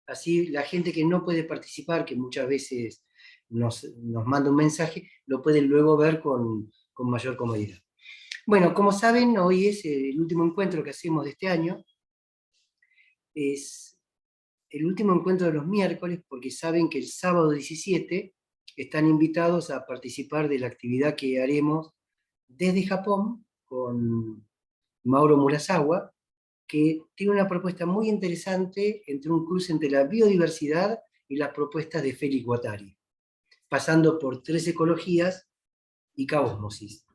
Así la gente que no puede participar, que muchas veces nos manda un mensaje, lo puede luego ver con mayor comodidad. Bueno, como saben, hoy es el último encuentro que hacemos de este año. Es el último encuentro de los miércoles, porque saben que el sábado 17 están invitados a participar de la actividad que haremos desde Japón con Mauro Murasawa, que tiene una propuesta muy interesante entre un cruce entre la biodiversidad y las propuestas de Félix Guattari, pasando por 3 ecologías y caósmosis.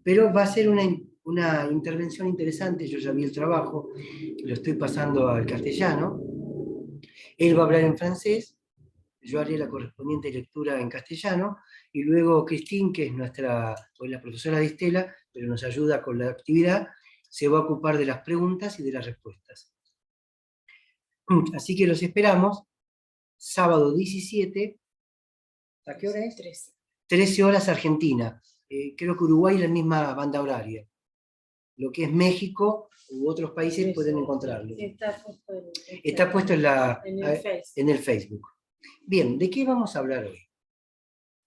Pero va a ser una intervención interesante, yo ya vi el trabajo, lo estoy pasando al castellano, él va a hablar en francés, yo haré la correspondiente lectura en castellano, y luego Christine, que es la profesora de Estela, pero nos ayuda con la actividad, se va a ocupar de las preguntas y de las respuestas. Así que los esperamos, sábado 17, ¿a qué hora es? 13. 13 horas Argentina. Creo que Uruguay es la misma banda horaria. Lo que es México u otros países pueden encontrarlo. Está puesto en el Facebook. Bien, ¿de qué vamos a hablar hoy?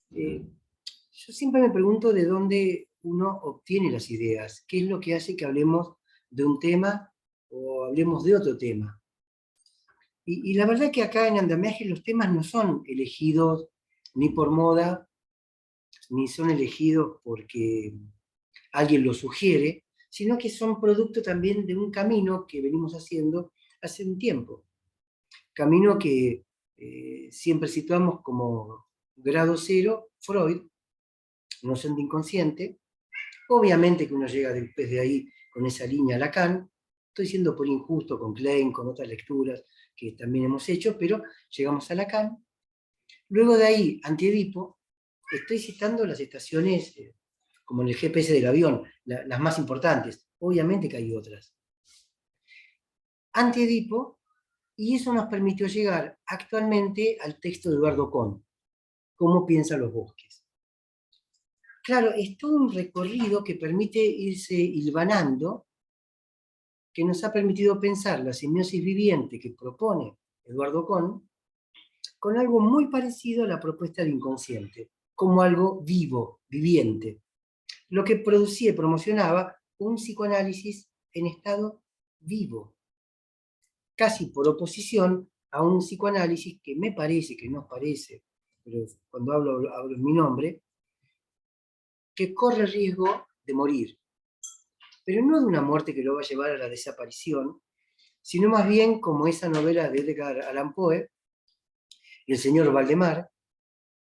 Yo siempre me pregunto de dónde uno obtiene las ideas, qué es lo que hace que hablemos de un tema o hablemos de otro tema. Y la verdad que acá en Andamiaje los temas no son elegidos ni por moda, ni son elegidos porque alguien los sugiere, sino que son producto también de un camino que venimos haciendo hace un tiempo. Camino que siempre situamos como grado cero, Freud, noción de inconsciente. Obviamente que uno llega después de ahí con esa línea a Lacan. Estoy siendo por injusto con Klein, con otras lecturas que también hemos hecho, pero llegamos a Lacan. Luego de ahí, Antiedipo. Estoy citando las estaciones como en el GPS del avión, las más importantes. Obviamente que hay otras. Antiedipo, y eso nos permitió llegar actualmente al texto de Eduardo Kohn, Cómo piensan los bosques. Claro, es todo un recorrido que permite irse hilvanando, que nos ha permitido pensar la semiosis viviente que propone Eduardo Kohn con algo muy parecido a la propuesta de inconsciente, como algo vivo, viviente, lo que producía y promocionaba un psicoanálisis en estado vivo, casi por oposición a un psicoanálisis que me parece, que nos parece, pero cuando hablo en mi nombre, que corre riesgo de morir, pero no de una muerte que lo va a llevar a la desaparición, sino más bien como esa novela de Edgar Allan Poe, El señor Valdemar,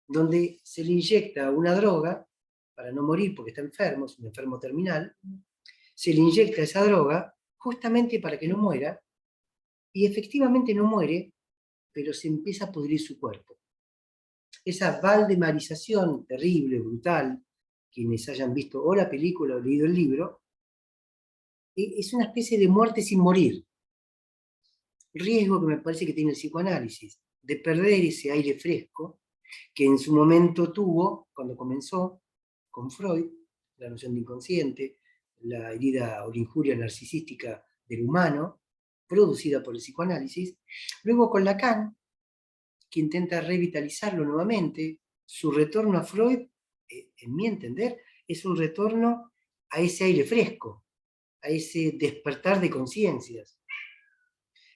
donde se le inyecta una droga para no morir porque está enfermo, es un enfermo terminal, se le inyecta esa droga justamente para que no muera, y efectivamente no muere, pero se empieza a pudrir su cuerpo. Esa valdemarización terrible, brutal, quienes hayan visto o la película o leído el libro, es una especie de muerte sin morir. Riesgo que me parece que tiene el psicoanálisis, de perder ese aire fresco que en su momento tuvo, cuando comenzó con Freud, la noción de inconsciente, la herida o la injuria narcisística del humano, producida por el psicoanálisis, luego con Lacan, que intenta revitalizarlo nuevamente. Su retorno a Freud, en mi entender, es un retorno a ese aire fresco, a ese despertar de conciencias,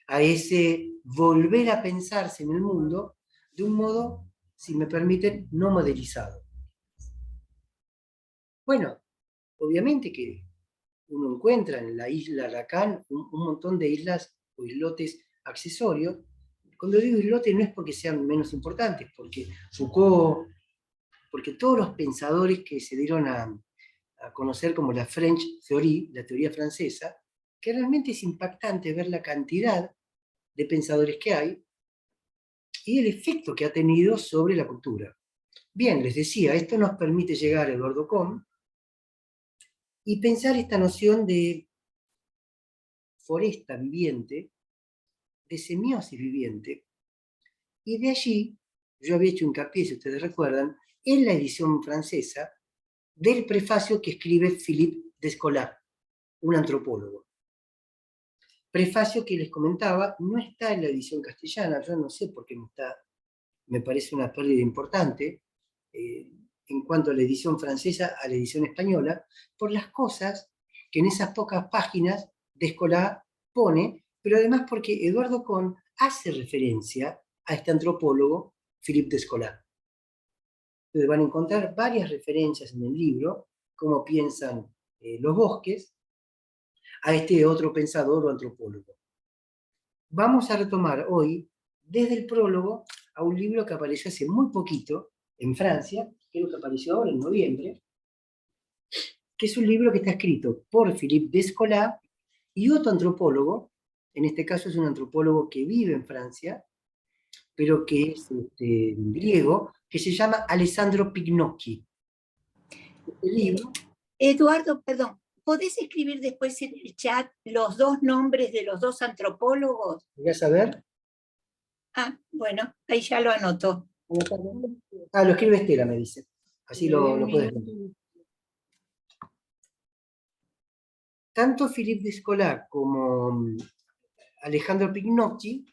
a ese volver a pensarse en el mundo de un modo, si me permiten, no modelizado. Bueno, obviamente que uno encuentra en la isla Lacan un montón de islas o islotes accesorios. Cuando digo islotes no es porque sean menos importantes, porque Foucault, porque todos los pensadores que se dieron a conocer como la French Theory, la teoría francesa, que realmente es impactante ver la cantidad de pensadores que hay y el efecto que ha tenido sobre la cultura. Bien, les decía, esto nos permite llegar a Eduardo Kohn y pensar esta noción de foresta viviente, de semiosis viviente, y de allí, yo había hecho hincapié, si ustedes recuerdan, en la edición francesa del prefacio que escribe Philippe Descola, un antropólogo, prefacio que les comentaba no está en la edición castellana, yo no sé por qué no está, me parece una pérdida importante, en cuanto a la edición francesa a la edición española, por las cosas que en esas pocas páginas Descola pone, pero además porque Eduardo Kohn hace referencia a este antropólogo, Philippe Descola. Entonces van a encontrar varias referencias en el libro, cómo piensan los bosques, a este otro pensador o antropólogo. Vamos a retomar hoy, desde el prólogo, a un libro que apareció hace muy poquito en Francia, creo que apareció ahora en noviembre, que es un libro que está escrito por Philippe Descola y otro antropólogo, en este caso es un antropólogo que vive en Francia, pero que es griego, que se llama Alessandro Pignocchi. Este libro, Eduardo, perdón, ¿podés escribir después en el chat los dos nombres de los dos antropólogos? ¿voy a saber? Ah, bueno, ahí ya lo anotó. Ah, lo escribe Estela, me dice. Así lo puedes ver. Tanto Philippe Descola como Alejandro Pignocchi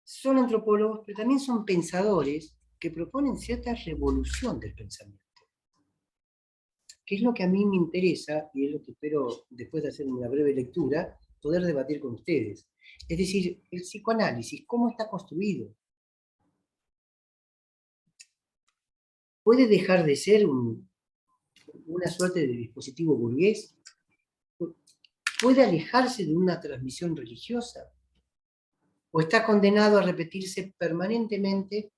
son antropólogos, pero también son pensadores que proponen cierta revolución del pensamiento. Que es lo que a mí me interesa, y es lo que espero, después de hacer una breve lectura, poder debatir con ustedes. Es decir, el psicoanálisis, ¿cómo está construido? ¿Puede dejar de ser una suerte de dispositivo burgués? ¿Puede alejarse de una transmisión religiosa? ¿O está condenado a repetirse permanentemente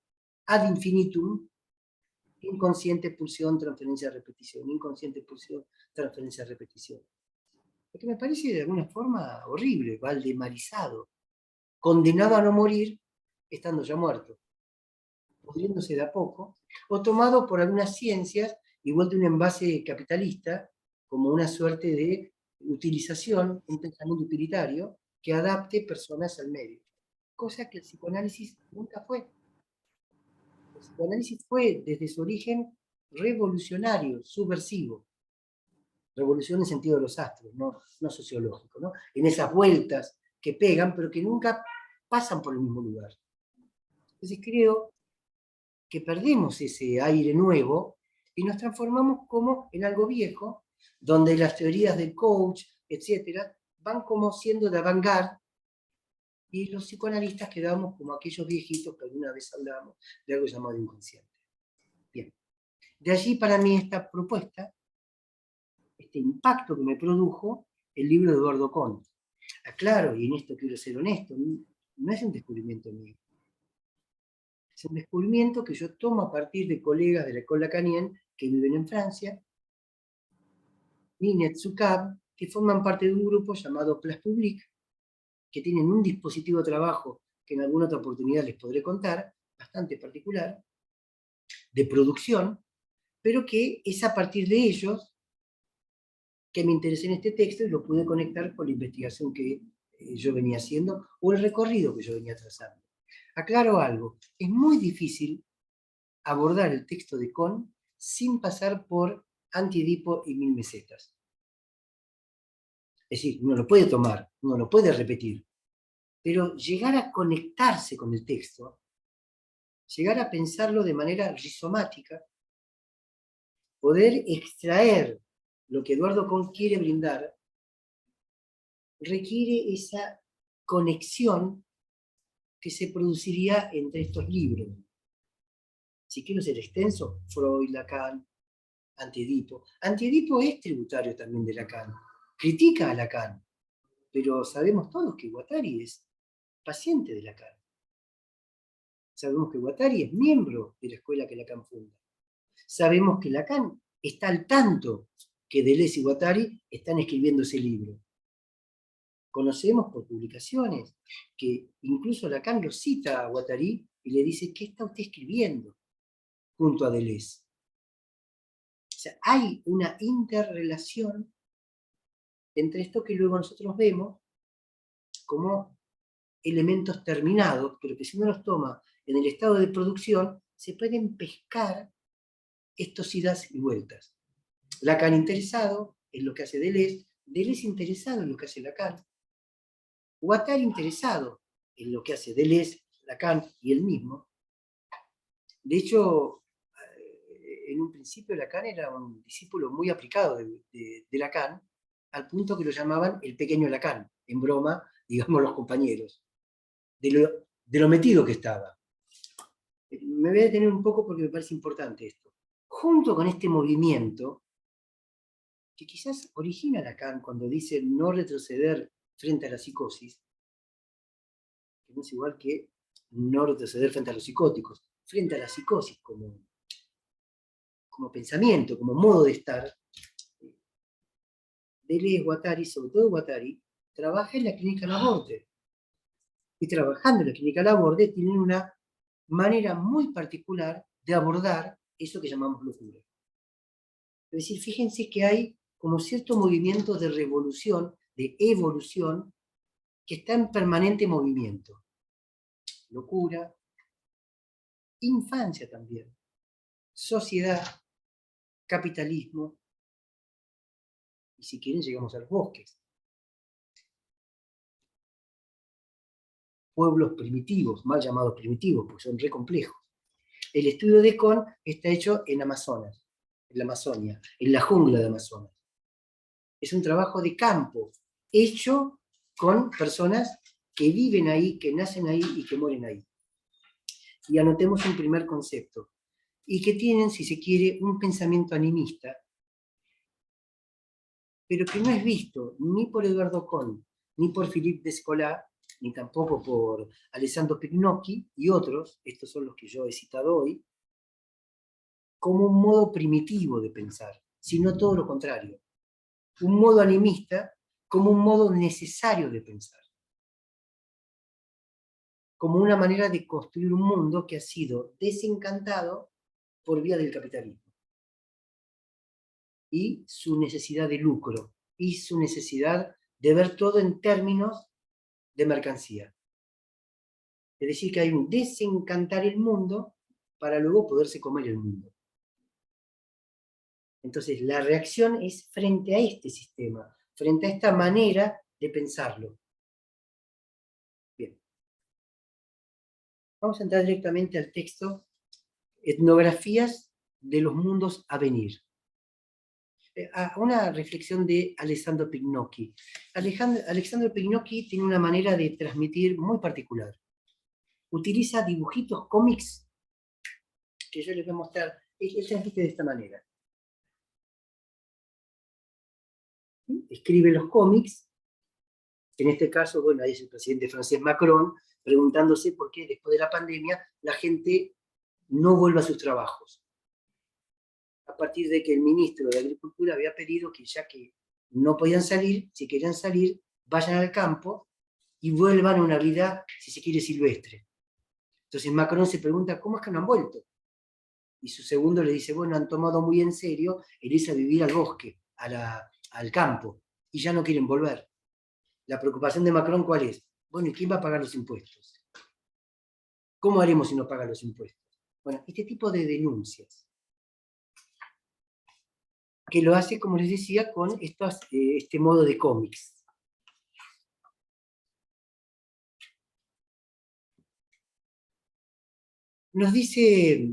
ad infinitum? Inconsciente, pulsión, transferencia, repetición. Inconsciente, pulsión, transferencia, repetición. Porque me parece de alguna forma horrible, valdemarizado, condenado a no morir estando ya muerto, pudriéndose de a poco, o tomado por algunas ciencias y vuelto un envase capitalista como una suerte de utilización, un pensamiento utilitario que adapte personas al medio. Cosa que el psicoanálisis nunca fue. El psicoanálisis fue, desde su origen, revolucionario, subversivo. Revolución en sentido de los astros, no sociológico, ¿no? En esas vueltas que pegan, pero que nunca pasan por el mismo lugar. Entonces creo que perdemos ese aire nuevo y nos transformamos como en algo viejo, donde las teorías del coach, etcétera, van como siendo de avant-garde, y los psicoanalistas quedamos como aquellos viejitos que alguna vez hablábamos de algo llamado inconsciente. Bien. De allí para mí esta propuesta, este impacto que me produjo el libro de Eduardo Kohn. Aclaro, y en esto quiero ser honesto, no es un descubrimiento mío. Es un descubrimiento que yo tomo a partir de colegas de la École Lacanienne que viven en Francia, Ninet Zucab, que forman parte de un grupo llamado Place Publique, que tienen un dispositivo de trabajo que en alguna otra oportunidad les podré contar, bastante particular, de producción, pero que es a partir de ellos que me interesé en este texto y lo pude conectar con la investigación que yo venía haciendo o el recorrido que yo venía trazando. Aclaro algo, es muy difícil abordar el texto de Kohn sin pasar por Anti-Edipo y Mil Mesetas. Es decir, uno lo puede tomar, uno lo puede repetir, pero llegar a conectarse con el texto, llegar a pensarlo de manera rizomática, poder extraer lo que Eduardo Kohn quiere brindar, requiere esa conexión que se produciría entre estos libros. Si quiero ser extenso, Freud, Lacan, Anti-Edipo. Anti-Edipo es tributario también de Lacan. Critica a Lacan, pero sabemos todos que Guattari es paciente de Lacan. Sabemos que Guattari es miembro de la escuela que Lacan funda. Sabemos que Lacan está al tanto que Deleuze y Guattari están escribiendo ese libro. Conocemos por publicaciones que incluso Lacan lo cita a Guattari y le dice, ¿qué está usted escribiendo junto a Deleuze? O sea, hay una interrelación entre esto que luego nosotros vemos como elementos terminados, pero que si uno los toma en el estado de producción, se pueden pescar estos idas y vueltas. Lacan interesado en lo que hace Deleuze, Deleuze interesado en lo que hace Lacan. Guattari, interesado en lo que hace Deleuze, Lacan y él mismo. De hecho, en un principio Lacan era un discípulo muy aplicado de Lacan, al punto que lo llamaban el pequeño Lacan, en broma, digamos, los compañeros, de lo metido que estaba. Me voy a detener un poco porque me parece importante esto. Junto con este movimiento, que quizás origina Lacan cuando dice no retroceder frente a la psicosis, que no es igual que no retroceder frente a los psicóticos, frente a la psicosis como pensamiento, como modo de estar. Deleuze, Guattari, sobre todo Guattari, trabaja en la clínica Laborde. Y trabajando en la clínica Laborde tienen una manera muy particular de abordar eso que llamamos locura. Es decir, fíjense que hay como cierto movimiento de revolución, de evolución, que está en permanente movimiento. Locura, infancia también, sociedad, capitalismo, y si quieren llegamos a los bosques. Pueblos primitivos, mal llamados primitivos, porque son re complejos. El estudio de Kohn está hecho en Amazonas, en la Amazonia, en la jungla de Amazonas. Es un trabajo de campo, hecho con personas que viven ahí, que nacen ahí y que mueren ahí. Y anotemos un primer concepto, y que tienen, si se quiere, un pensamiento animista, pero que no es visto ni por Eduardo Kohn, ni por Philippe Descola, ni tampoco por Alessandro Pignocchi y otros, estos son los que yo he citado hoy, como un modo primitivo de pensar, sino todo lo contrario. Un modo animista como un modo necesario de pensar. Como una manera de construir un mundo que ha sido desencantado por vía del capitalismo. Y su necesidad de lucro, y su necesidad de ver todo en términos de mercancía. Es decir, que hay un desencantar el mundo para luego poderse comer el mundo. Entonces, la reacción es frente a este sistema, frente a esta manera de pensarlo. Bien. Vamos a entrar directamente al texto, Etnografías de los mundos a venir. Una reflexión de Alessandro Pignocchi. Alessandro Pignocchi tiene una manera de transmitir muy particular. Utiliza dibujitos cómics que yo les voy a mostrar. Él transmite de esta manera. Escribe los cómics. En este caso, bueno, ahí es el presidente francés Macron, preguntándose por qué después de la pandemia la gente no vuelve a sus trabajos. A partir de que el ministro de Agricultura había pedido que ya que no podían salir, si querían salir, vayan al campo y vuelvan a una vida, si se quiere, silvestre. Entonces Macron se pregunta, ¿cómo es que no han vuelto? Y su segundo le dice, bueno, han tomado muy en serio el irse a vivir al bosque, al campo, y ya no quieren volver. La preocupación de Macron, ¿cuál es? Bueno, ¿y quién va a pagar los impuestos? ¿Cómo haremos si no pagan los impuestos? Bueno, este tipo de denuncias, que lo hace, como les decía, con este modo de cómics. Nos dice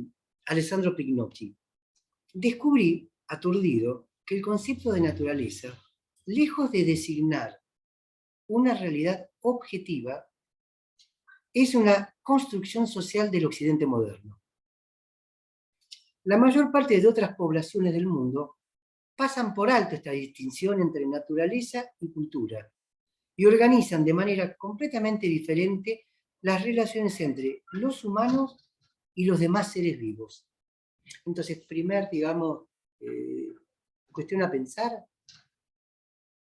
Alessandro Pignocchi, descubrí, aturdido, que el concepto de naturaleza, lejos de designar una realidad objetiva, es una construcción social del occidente moderno. La mayor parte de otras poblaciones del mundo pasan por alto esta distinción entre naturaleza y cultura y organizan de manera completamente diferente las relaciones entre los humanos y los demás seres vivos. Entonces, digamos, cuestión a pensar,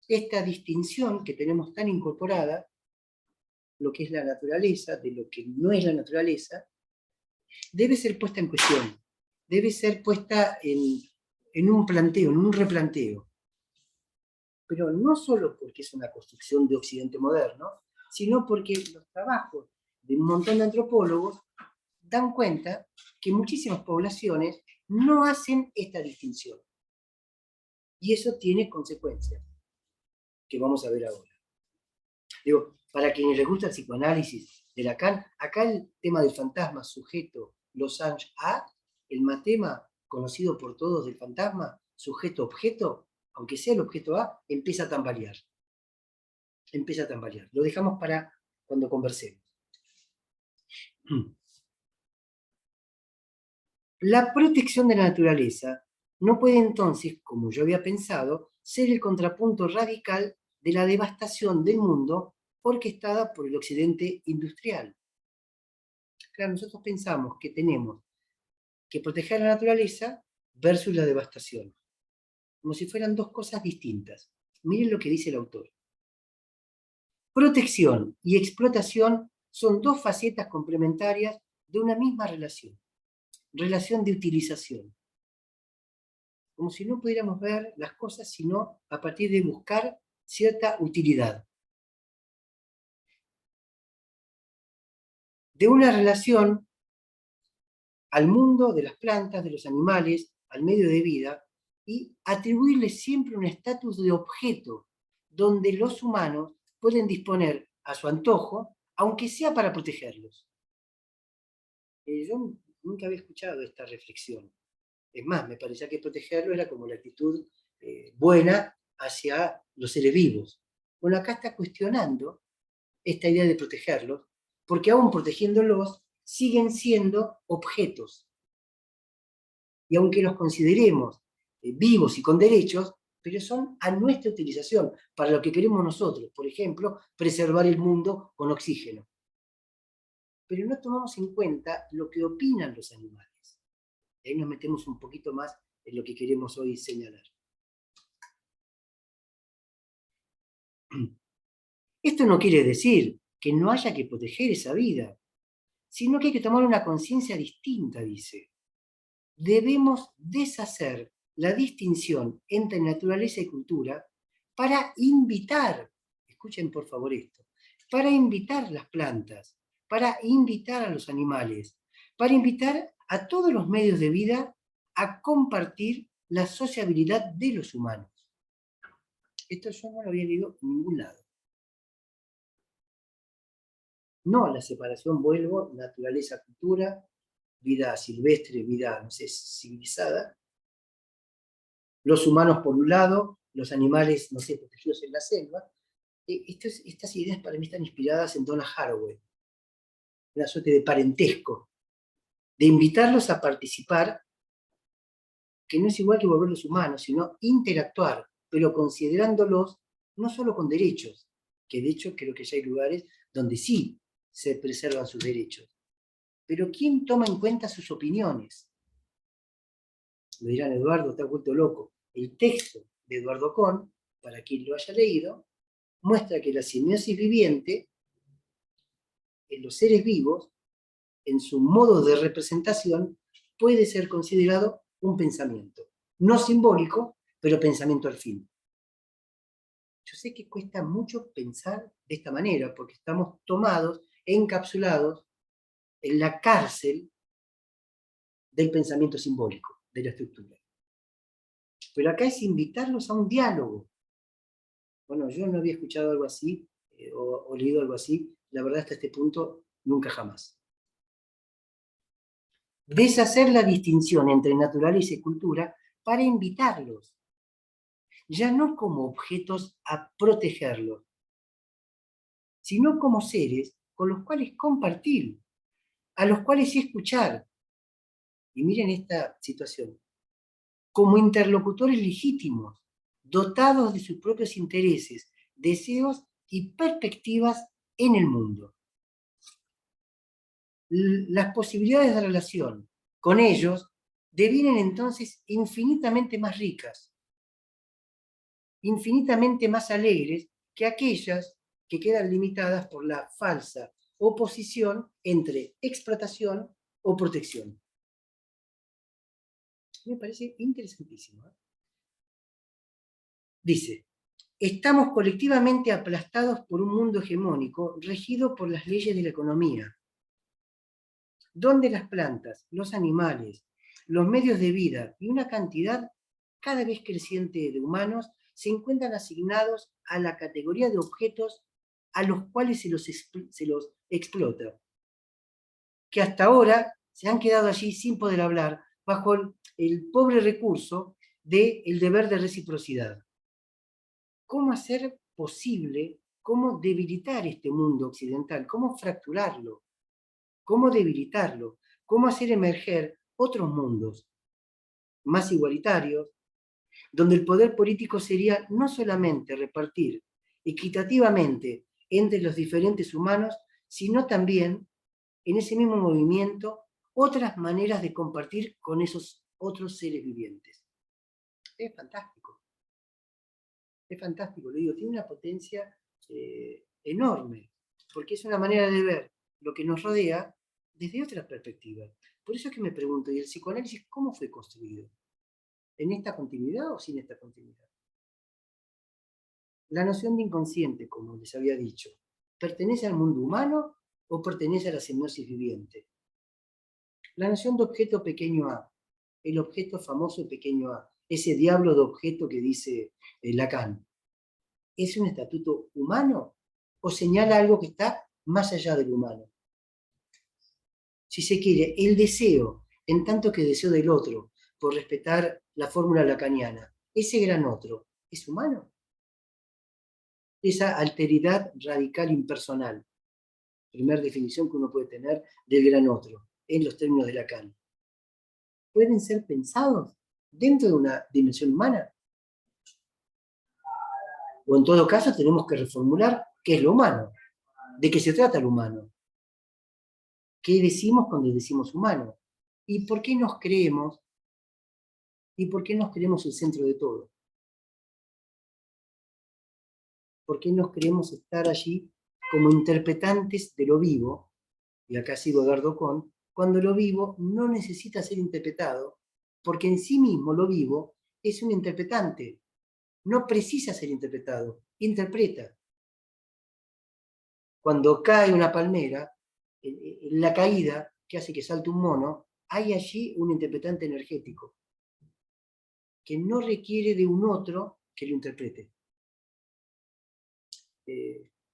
esta distinción que tenemos tan incorporada, lo que es la naturaleza, de lo que no es la naturaleza, debe ser puesta en cuestión, debe ser puesta en un planteo, en un replanteo. Pero no solo porque es una construcción de Occidente moderno, sino porque los trabajos de un montón de antropólogos dan cuenta que muchísimas poblaciones no hacen esta distinción. Y eso tiene consecuencias, que vamos a ver ahora. Digo, Para quienes les gusta el psicoanálisis de Lacan, acá el tema del fantasma, sujeto, losange A, el matema conocido por todos del fantasma, sujeto-objeto, aunque sea el objeto A, empieza a tambalear. Empieza a tambalear. Lo dejamos para cuando conversemos. La protección de la naturaleza no puede entonces, como yo había pensado, ser el contrapunto radical de la devastación del mundo orquestada por el occidente industrial. Claro, nosotros pensamos que tenemos que proteger la naturaleza versus la devastación, como si fueran dos cosas distintas. Miren lo que dice el autor. Protección y explotación son dos facetas complementarias de una misma relación de utilización. Como si no pudiéramos ver las cosas sino a partir de buscar cierta utilidad. De una relación al mundo de las plantas, de los animales, al medio de vida, y atribuirle siempre un estatus de objeto donde los humanos pueden disponer a su antojo, aunque sea para protegerlos. Yo nunca había escuchado esta reflexión. Es más, me parecía que protegerlo era como la actitud buena hacia los seres vivos. Bueno, acá está cuestionando esta idea de protegerlos, porque aún protegiéndolos, siguen siendo objetos. Y aunque los consideremos vivos y con derechos, pero son a nuestra utilización, para lo que queremos nosotros. Por ejemplo, preservar el mundo con oxígeno. Pero no tomamos en cuenta lo que opinan los animales. Y ahí nos metemos un poquito más en lo que queremos hoy señalar. Esto no quiere decir que no haya que proteger esa vida, sino que hay que tomar una conciencia distinta, dice. Debemos deshacer la distinción entre naturaleza y cultura para invitar, escuchen por favor esto, para invitar las plantas, para invitar a los animales, para invitar a todos los medios de vida a compartir la sociabilidad de los humanos. Esto yo no lo había leído en ningún lado. No la separación, vuelvo, naturaleza-cultura, vida silvestre, vida, no sé, civilizada. Los humanos por un lado, los animales, no sé, protegidos en la selva. Estas ideas para mí están inspiradas en Donna Haraway. Una suerte de parentesco, de invitarlos a participar, que no es igual que volverlos humanos, sino interactuar, pero considerándolos no solo con derechos, que de hecho creo que ya hay lugares donde sí se preservan sus derechos, pero ¿quién toma en cuenta sus opiniones? Lo dirán, Eduardo, está vuelto loco. El texto de Eduardo Kohn, para quien lo haya leído, muestra que la simbiosis viviente en los seres vivos, en su modo de representación, puede ser considerado un pensamiento. No simbólico, pero pensamiento al fin. Yo sé que cuesta mucho pensar de esta manera, porque estamos tomados, encapsulados en la cárcel del pensamiento simbólico, de la estructura. Pero acá es invitarlos a un diálogo. Bueno, yo no había escuchado algo así, o leído algo así, la verdad hasta este punto, nunca jamás. Deshacer la distinción entre naturaleza y cultura para invitarlos, ya no como objetos a protegerlos, sino como seres con los cuales compartir, a los cuales escuchar. Y miren esta situación, como interlocutores legítimos, dotados de sus propios intereses, deseos y perspectivas en el mundo. Las posibilidades de relación con ellos devienen entonces infinitamente más ricas, infinitamente más alegres que aquellas que quedan limitadas por la falsa oposición entre explotación o protección. Me parece interesantísimo. Dice, estamos colectivamente aplastados por un mundo hegemónico regido por las leyes de la economía, donde las plantas, los animales, los medios de vida y una cantidad cada vez creciente de humanos se encuentran asignados a la categoría de objetos a los cuales se los explota, que hasta ahora se han quedado allí sin poder hablar, bajo el pobre recurso del deber de reciprocidad. ¿Cómo hacer posible, cómo debilitar este mundo occidental? ¿Cómo fracturarlo? ¿Cómo debilitarlo? ¿Cómo hacer emerger otros mundos más igualitarios, donde el poder político sería no solamente repartir equitativamente entre los diferentes humanos, sino también, en ese mismo movimiento, otras maneras de compartir con esos otros seres vivientes? Es fantástico. Es fantástico, le digo, tiene una potencia enorme, porque es una manera de ver lo que nos rodea desde otra perspectiva. Por eso es que me pregunto, ¿y el psicoanálisis cómo fue construido? ¿En esta continuidad o sin esta continuidad? La noción de inconsciente, como les había dicho, ¿pertenece al mundo humano o pertenece a la semiosis viviente? La noción de objeto pequeño a, el objeto famoso pequeño a, ese diablo de objeto que dice Lacan, ¿es un estatuto humano o señala algo que está más allá del humano? Si se quiere, el deseo, en tanto que deseo del otro, por respetar la fórmula lacaniana, ese gran otro, ¿es humano? Esa alteridad radical impersonal, primera definición que uno puede tener del gran otro, en los términos de Lacan, ¿pueden ser pensados dentro de una dimensión humana? O en todo caso tenemos que reformular qué es lo humano, de qué se trata lo humano. ¿Qué decimos cuando decimos humano? ¿Y por qué nos creemos? ¿Y por qué nos creemos el centro de todo? ¿Por qué nos creemos estar allí como interpretantes de lo vivo? Y acá sigo Eduardo Kohn, cuando lo vivo no necesita ser interpretado, porque en sí mismo lo vivo es un interpretante, no precisa ser interpretado, interpreta. Cuando cae una palmera, en la caída que hace que salte un mono, hay allí un interpretante energético que no requiere de un otro que lo interprete.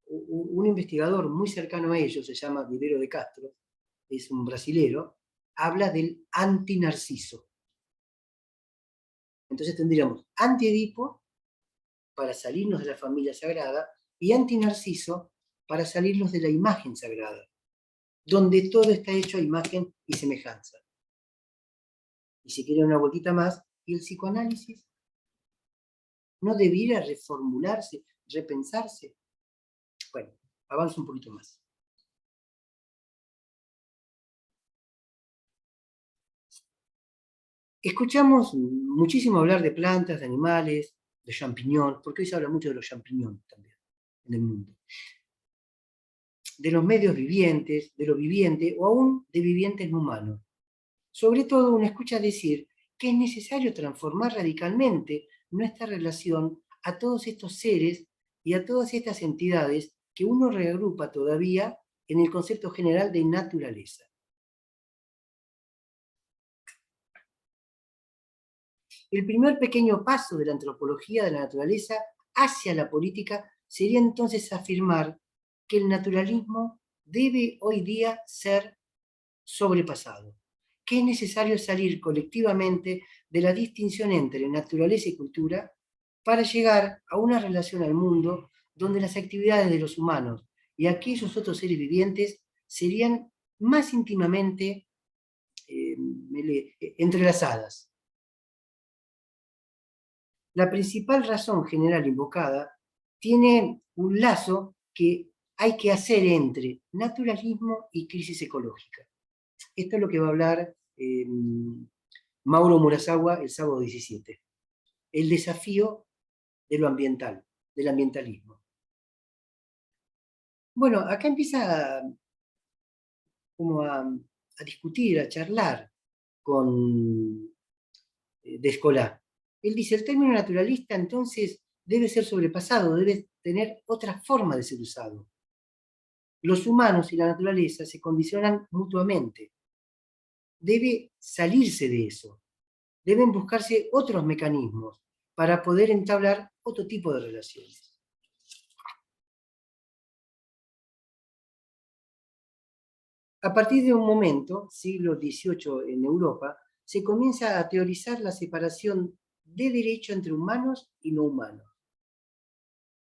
Un investigador muy cercano a ellos, se llama Vivero de Castro, es un brasilero, habla del antinarciso. Entonces tendríamos anti-Edipo para salirnos de la familia sagrada y antinarciso para salirnos de la imagen sagrada, donde todo está hecho a imagen y semejanza. Y si quieren una vueltita más, ¿y el psicoanálisis? ¿No debiera reformularse, repensarse? Bueno, avanzo un poquito más. Escuchamos muchísimo hablar de plantas, de animales, de champiñones, porque hoy se habla mucho de los champiñones también en el mundo. De los medios vivientes, de lo viviente o aún de vivientes no humanos. Sobre todo uno escucha decir que es necesario transformar radicalmente nuestra relación a todos estos seres y a todas estas entidades que uno reagrupa todavía en el concepto general de naturaleza. El primer pequeño paso de la antropología de la naturaleza hacia la política sería entonces afirmar que el naturalismo debe hoy día ser sobrepasado, que es necesario salir colectivamente de la distinción entre naturaleza y cultura para llegar a una relación al mundo donde las actividades de los humanos y aquellos otros seres vivientes serían más íntimamente entrelazadas. La principal razón general invocada tiene un lazo que hay que hacer entre naturalismo y crisis ecológica. Esto es lo que va a hablar Mauro Murasawa el sábado 17. El desafío de lo ambiental, del ambientalismo. Bueno, acá empieza como a discutir, a charlar con Descolá. Él dice, el término naturalista entonces debe ser sobrepasado, debe tener otra forma de ser usado. Los humanos y la naturaleza se condicionan mutuamente. Debe salirse de eso. Deben buscarse otros mecanismos para poder entablar otro tipo de relaciones. A partir de un momento, siglo XVIII en Europa, se comienza a teorizar la separación de derecho entre humanos y no humanos.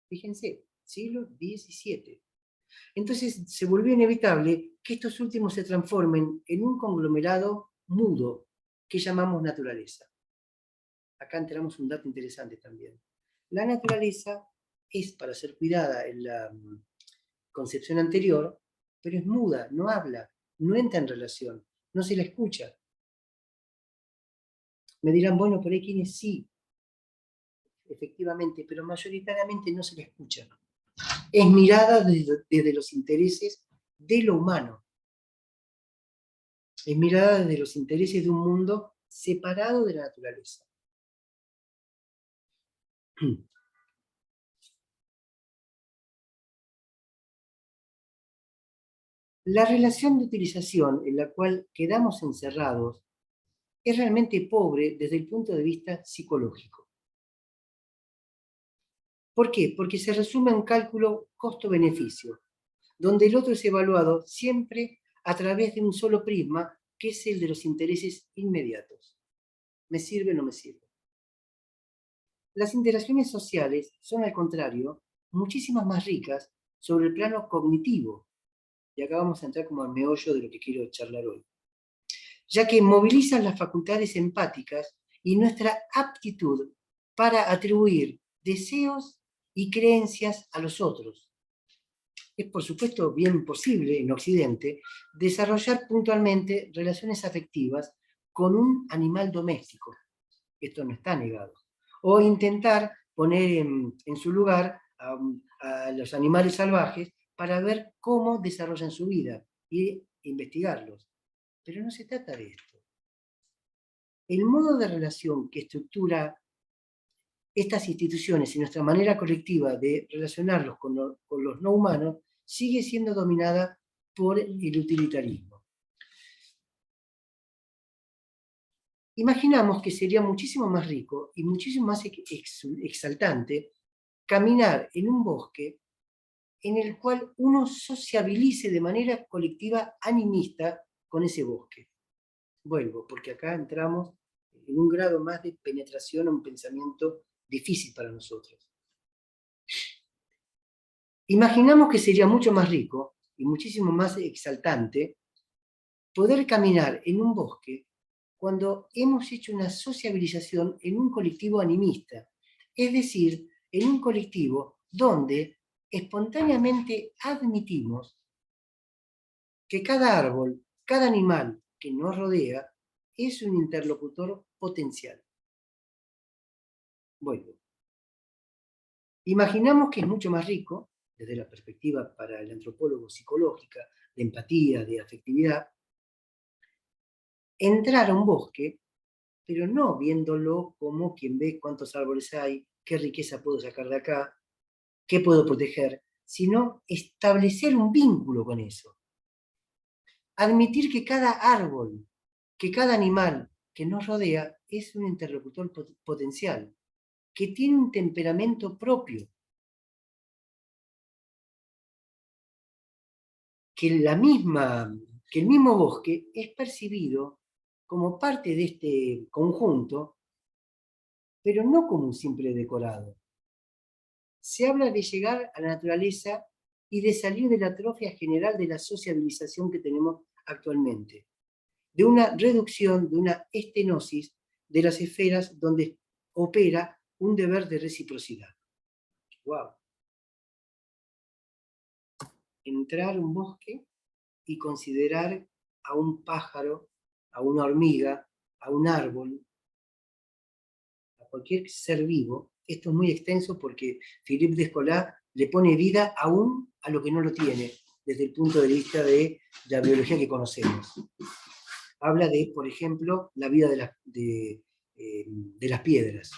Fíjense, siglo XVII. Entonces se volvió inevitable que estos últimos se transformen en un conglomerado mudo que llamamos naturaleza. Acá enteramos un dato interesante también. La naturaleza es para ser cuidada en la concepción anterior, pero es muda, no habla, no entra en relación, no se la escucha. Me dirán, bueno, por ahí quienes sí, efectivamente, pero mayoritariamente no se la escucha. Es mirada desde los intereses de lo humano. Es mirada desde los intereses de un mundo separado de la naturaleza. La relación de utilización en la cual quedamos encerrados es realmente pobre desde el punto de vista psicológico. ¿Por qué? Porque se resume a un cálculo costo-beneficio, donde el otro es evaluado siempre a través de un solo prisma, que es el de los intereses inmediatos. ¿Me sirve o no me sirve? Las interacciones sociales son, al contrario, muchísimas más ricas sobre el plano cognitivo. Y acá vamos a entrar como al meollo de lo que quiero charlar hoy. Ya que movilizan las facultades empáticas y nuestra aptitud para atribuir deseos y creencias a los otros. Es, por supuesto, bien posible en Occidente desarrollar puntualmente relaciones afectivas con un animal doméstico. Esto no está negado. O intentar poner en su lugar a los animales salvajes para ver cómo desarrollan su vida y investigarlos. Pero no se trata de esto. El modo de relación que estructura estas instituciones y nuestra manera colectiva de relacionarlos con los no humanos sigue siendo dominada por el utilitarismo. Imaginamos que sería muchísimo más rico y muchísimo más exaltante caminar en un bosque en el cual uno sociabilice de manera colectiva animista con ese bosque. Vuelvo, porque acá entramos en un grado más de penetración a un pensamiento difícil para nosotros. Imaginamos que sería mucho más rico y muchísimo más exaltante poder caminar en un bosque cuando hemos hecho una sociabilización en un colectivo animista, es decir, en un colectivo donde espontáneamente admitimos que cada árbol, cada animal que nos rodea es un interlocutor potencial. Bueno, imaginamos que es mucho más rico, desde la perspectiva para el antropólogo psicológica, de empatía, de afectividad, entrar a un bosque, pero no viéndolo como quien ve cuántos árboles hay, qué riqueza puedo sacar de acá, qué puedo proteger, sino establecer un vínculo con eso. Admitir que cada árbol, que cada animal que nos rodea es un interlocutor potencial, que tiene un temperamento propio, que el mismo bosque es percibido como parte de este conjunto, pero no como un simple decorado. Se habla de llegar a la naturaleza y de salir de la atrofia general de la sociabilización que tenemos actualmente, de una reducción, de una estenosis de las esferas donde opera un deber de reciprocidad. ¡Wow! Entrar a un bosque y considerar a un pájaro, a una hormiga, a un árbol, a cualquier ser vivo. Esto es muy extenso porque Philippe Descola le pone vida aún a lo que no lo tiene, desde el punto de vista de la biología que conocemos. Habla de, por ejemplo, la vida de las piedras.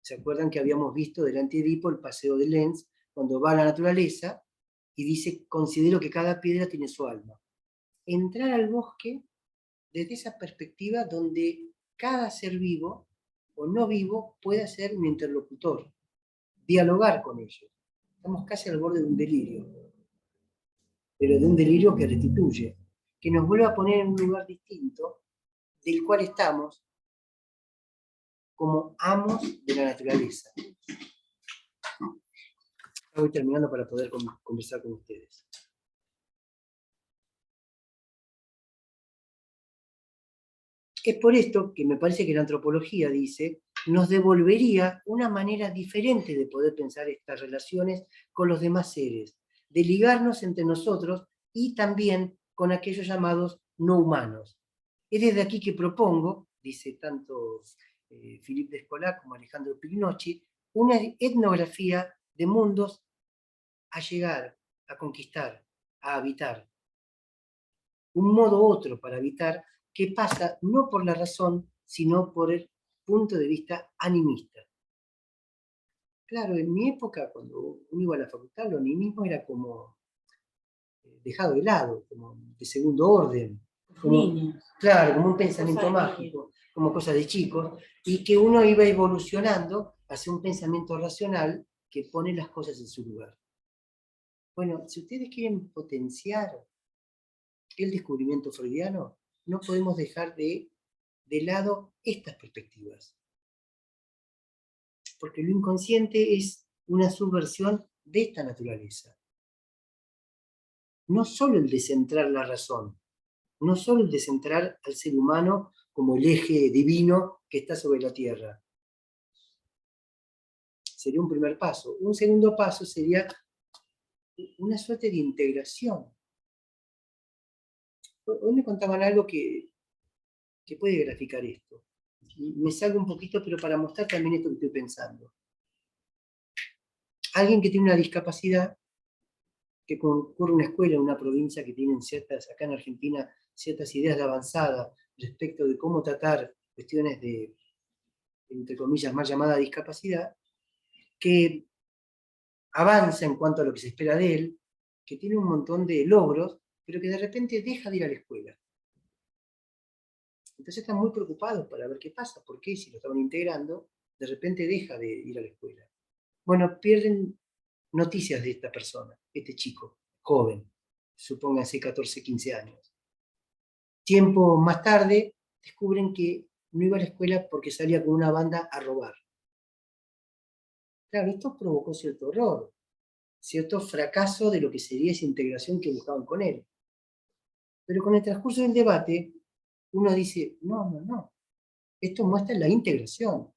¿Se acuerdan que habíamos visto delante de Edipo el paseo de Lenz, cuando va a la naturaleza y dice, considero que cada piedra tiene su alma? Entrar al bosque desde esa perspectiva donde cada ser vivo o no vivo pueda ser un interlocutor, dialogar con ellos. Estamos casi al borde de un delirio. pero de un delirio que restituye, que nos vuelve a poner en un lugar distinto del cual estamos como amos de la naturaleza. Voy terminando para poder conversar con ustedes. Es por esto que me parece que la antropología, dice, nos devolvería una manera diferente de poder pensar estas relaciones con los demás seres, de ligarnos entre nosotros y también con aquellos llamados no humanos. Es desde aquí que propongo, dice tanto Philippe Descola como Alejandro Pignocchi, una etnografía de mundos a llegar, a conquistar, a habitar. Un modo otro para habitar que pasa no por la razón, sino por el punto de vista animista. Claro, en mi época, cuando uno iba a la facultad, lo animismo era como dejado de lado, como de segundo orden. Como, claro, como un pensamiento mágico, como cosa de chicos, y que uno iba evolucionando hacia un pensamiento racional que pone las cosas en su lugar. Bueno, si ustedes quieren potenciar el descubrimiento freudiano, no podemos dejar de lado estas perspectivas. Porque lo inconsciente es una subversión de esta naturaleza. No solo el descentrar la razón, no solo el descentrar al ser humano como el eje divino que está sobre la tierra. Sería un primer paso. Un segundo paso sería una suerte de integración. Hoy me contaban algo que puede graficar esto. Y me salgo un poquito, pero para mostrar también esto que estoy pensando. Alguien que tiene una discapacidad, que concurre a una escuela en una provincia que tienen ciertas, acá en Argentina, ciertas ideas de avanzada respecto de cómo tratar cuestiones de, entre comillas, más llamada discapacidad, que avanza en cuanto a lo que se espera de él, que tiene un montón de logros, pero que de repente deja de ir a la escuela. Entonces están muy preocupados para ver qué pasa, por qué si lo estaban integrando, de repente deja de ir a la escuela. Bueno, pierden noticias de esta persona, este chico, joven, supónganse 14, 15 años. Tiempo más tarde, descubren que no iba a la escuela porque salía con una banda a robar. Claro, esto provocó cierto horror, cierto fracaso de lo que sería esa integración que buscaban con él. Pero con el transcurso del debate, uno dice, no, esto muestra la integración.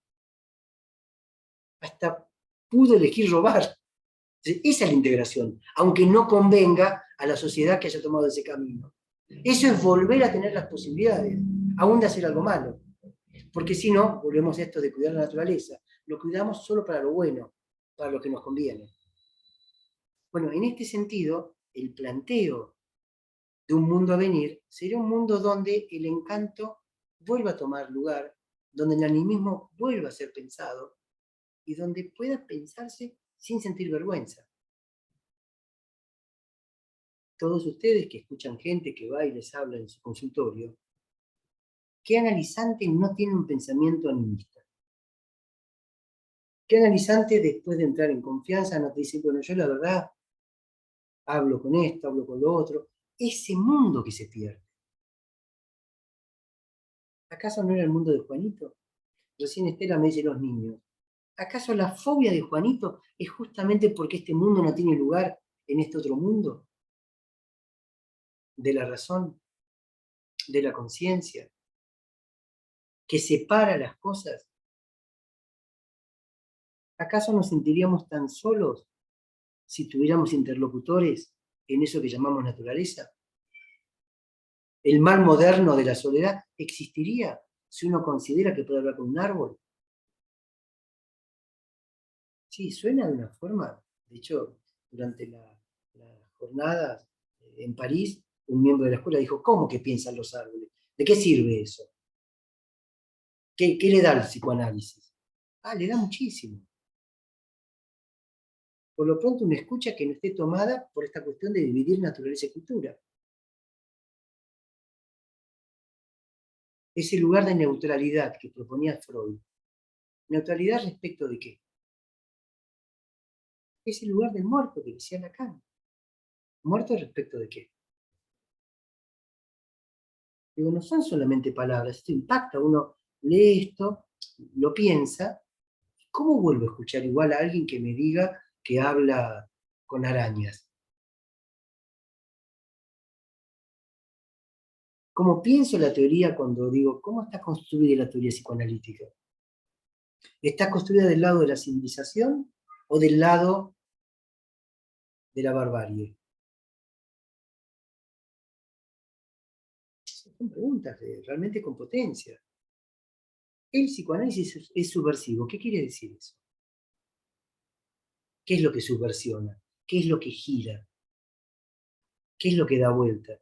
Hasta pudo elegir robar. Esa es la integración, aunque no convenga a la sociedad que haya tomado ese camino. Eso es volver a tener las posibilidades, aún de hacer algo malo. Porque si no, volvemos a esto de cuidar la naturaleza. Lo cuidamos solo para lo bueno, para lo que nos conviene. Bueno, en este sentido, el planteo de un mundo a venir sería un mundo donde el encanto vuelva a tomar lugar, donde el animismo vuelva a ser pensado y donde pueda pensarse sin sentir vergüenza. Todos ustedes que escuchan gente que va y les habla en su consultorio, ¿qué analizante no tiene un pensamiento animista? ¿Qué analizante después de entrar en confianza no te dice, bueno, yo la verdad hablo con esto, hablo con lo otro? Ese mundo que se pierde. ¿Acaso no era el mundo de Juanito? Recién Estela me dice los niños. ¿Acaso la fobia de Juanito es justamente porque este mundo no tiene lugar en este otro mundo? De la razón, de la conciencia, que separa las cosas. ¿Acaso nos sentiríamos tan solos si tuviéramos interlocutores en eso que llamamos naturaleza? ¿El mal moderno de la soledad existiría si uno considera que puede hablar con un árbol? Sí, suena de una forma. De hecho, durante las jornadas en París, un miembro de la escuela dijo, ¿cómo que piensan los árboles? ¿De qué sirve eso? ¿Qué le da el psicoanálisis? Le da muchísimo. Por lo pronto, una escucha que no esté tomada por esta cuestión de dividir naturaleza y cultura. Ese lugar de neutralidad que proponía Freud. ¿Neutralidad respecto de qué? Ese lugar del muerto que decía Lacan. ¿Muerto respecto de qué? Digo, no son solamente palabras, esto impacta, uno lee esto, lo piensa, ¿cómo vuelvo a escuchar igual a alguien que me diga que habla con arañas? ¿Cómo pienso la teoría cuando digo, ¿cómo está construida la teoría psicoanalítica? ¿Está construida del lado de la civilización o del lado de la barbarie? Son preguntas realmente con potencia. El psicoanálisis es subversivo. ¿Qué quiere decir eso? ¿Qué es lo que subversiona? ¿Qué es lo que gira? ¿Qué es lo que da vuelta?